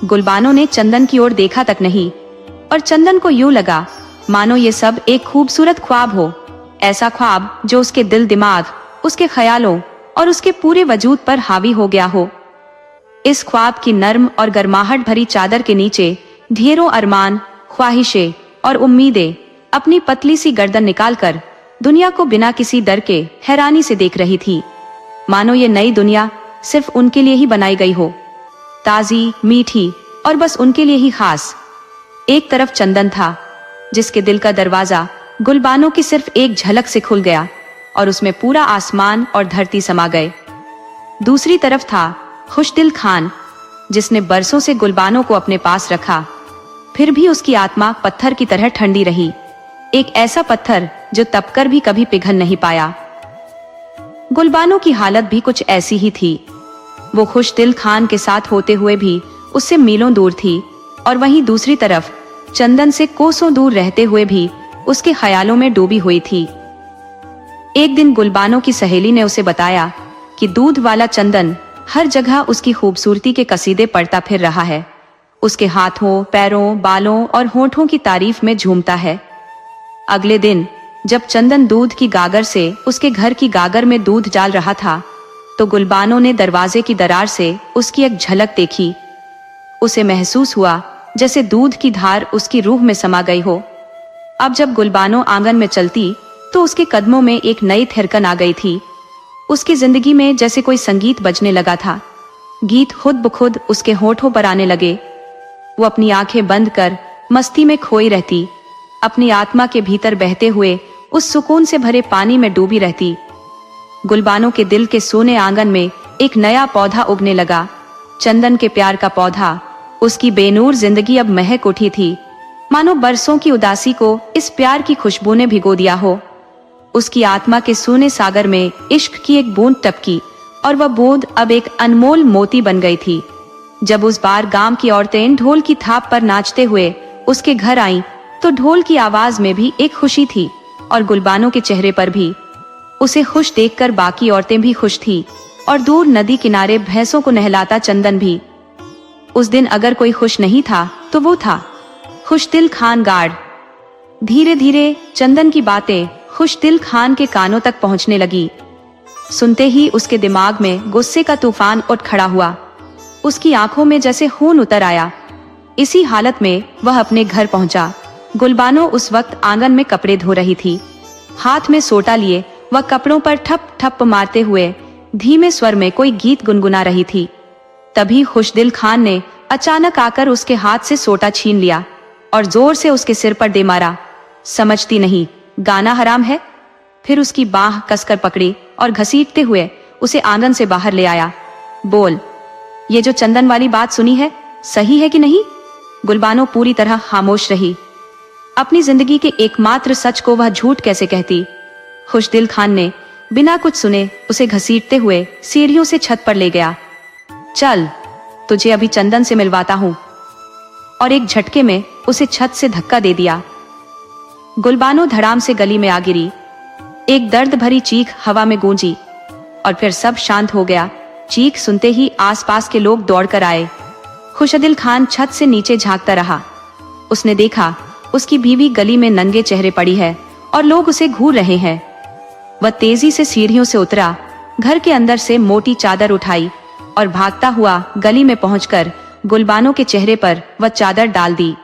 गुलबानो ने चंदन की ओर देखा तक नहीं, और चंदन को यूं लगा मानो ये सब एक खूबसूरत ख्वाब हो, ऐसा ख्वाब जो उसके दिल दिमाग, उसके ख्यालों और उसके पूरे वजूद पर हावी हो गया हो। इस ख्वाब की नर्म और गर्माहट भरी चादर के नीचे ढेरों अरमान, ख्वाहिशें और उम्मीदें अपनी पतली सी गर्दन निकालकर दुनिया को बिना किसी डर के हैरानी से देख रही थी, मानो ये नई दुनिया सिर्फ उनके लिए ही बनाई गई हो, ताजी, मीठी और बस उनके लिए ही खास। एक तरफ चंदन था जिसके दिल का दरवाजा गुलबानो की सिर्फ एक झलक से खुल गया और उसमें पूरा आसमान और धरती समा गए। दूसरी तरफ था खुशदिल खान, जिसने बरसों से गुलबानो को अपने पास रखा, फिर भी उसकी आत्मा पत्थर की तरह ठंडी रही, एक ऐसा पत्थर जो तपकर भी कभी पिघल नहीं पाया। गुलबानो की हालत भी कुछ ऐसी ही थी। वो खुशदिल खान के साथ होते हुए भी उससे मीलों दूर थी, और वहीं दूसरी तरफ चंदन से कोसों दूर रहते हुए भी उसके ख्यालों में डूबी हुई थी। एक दिन गुलबानो की सहेली ने उसे बताया कि दूध वाला चंदन हर जगह उसकी खूबसूरती के कसीदे पढ़ता फिर रहा है, उसके हाथों, पैरों, बालों और होठों की तारीफ में झूमता है। अगले दिन जब चंदन दूध की गागर से उसके घर की गागर में दूध डाल रहा था, तो गुलबानो ने दरवाजे की दरार से उसकी एक झलक देखी। उसे महसूस हुआ जैसे दूध की धार उसकी रूह में समा गई हो। अब जब गुलबानो आंगन में चलती तो उसके कदमों में एक नई थिरकन आ गई थी। उसकी जिंदगी में जैसे कोई संगीत बजने लगा था। गीत खुद ब खुद उसके होठों पर आने लगे। वो अपनी आंखें बंद कर मस्ती में खोई रहती, अपनी आत्मा के भीतर बहते हुए उस सुकून से भरे पानी में डूबी रहती। गुलबानो के दिल के सोने आंगन में एक नया पौधा उगने लगा, चंदन के प्यार का पौधा। उसकी बेनूर जिंदगी अब महक उठी थी, मानो बरसों की उदासी को इस प्यार की खुशबू ने भिगो दिया हो। उसकी आत्मा के सोने सागर में इश्क की एक बूंद टपकी, और वह बूंद अब एक अनमोल मोती बन गई थी। जब उस बार गांव की औरतें ढोल की थाप पर नाचते हुए उसके घर आईं, तो ढोल की आवाज में भी एक खुशी थी, और गुलबानो के चेहरे पर भी। उसे खुश देखकर बाकी औरतें भी खुश थी, और दूर नदी किनारे भैंसों को नहलाता चंदन भी। उस दिन अगर कोई खुश नहीं था तो वो था खुशदिल खान गार्ड। धीरे धीरे चंदन की बातें खुशदिल खान के कानों तक पहुंचने लगी। सुनते ही उसके दिमाग में गुस्से का तूफान उठ खड़ा हुआ। उसकी आंखों में जैसे खून उतर आया। इसी हालत में वह अपने घर पहुंचा। गुलबानो उस वक्त आंगन में कपड़े धो रही थी। हाथ में सोटा लिए वह कपड़ों पर ठप ठप मारते हुए धीमे स्वर में कोई गीत गुनगुना रही थी। तभी खुशदिल खान ने अचानक आकर उसके हाथ से सोटा छीन लिया और जोर से उसके सिर पर दे मारा। समझती नहीं, गाना हराम है। फिर उसकी बाह कसकर पकड़ी और घसीटते हुए उसे आंगन से बाहर ले आया। बोल, ये जो चंदन वाली बात सुनी है सही है कि नहीं? गुलबानो पूरी तरह खामोश रही। अपनी जिंदगी के एकमात्र सच को वह झूठ कैसे कहती? खुशदिल खान ने बिना कुछ सुने उसे घसीटते हुए सीढ़ियों से छत पर ले गया। चल, तुझे अभी चंदन से मिलवाता हूं। और एक झटके में उसे छत से धक्का दे दिया। गुलबानो धड़ाम से गली में आ गिरी। एक दर्द भरी चीख हवा में गूंजी और फिर सब शांत हो गया। चीख सुनते ही आसपास के लोग दौड़कर आए। खुशदिल खान छत से नीचे झांकता रहा। उसने देखा उसकी बीवी गली में नंगे चेहरे पड़ी है और लोग उसे घूर रहे हैं। वह तेजी से सीढ़ियों से उतरा, घर के अंदर से मोटी चादर उठाई और भागता हुआ गली में पहुंचकर गुलबानों के चेहरे पर वह चादर डाल दी।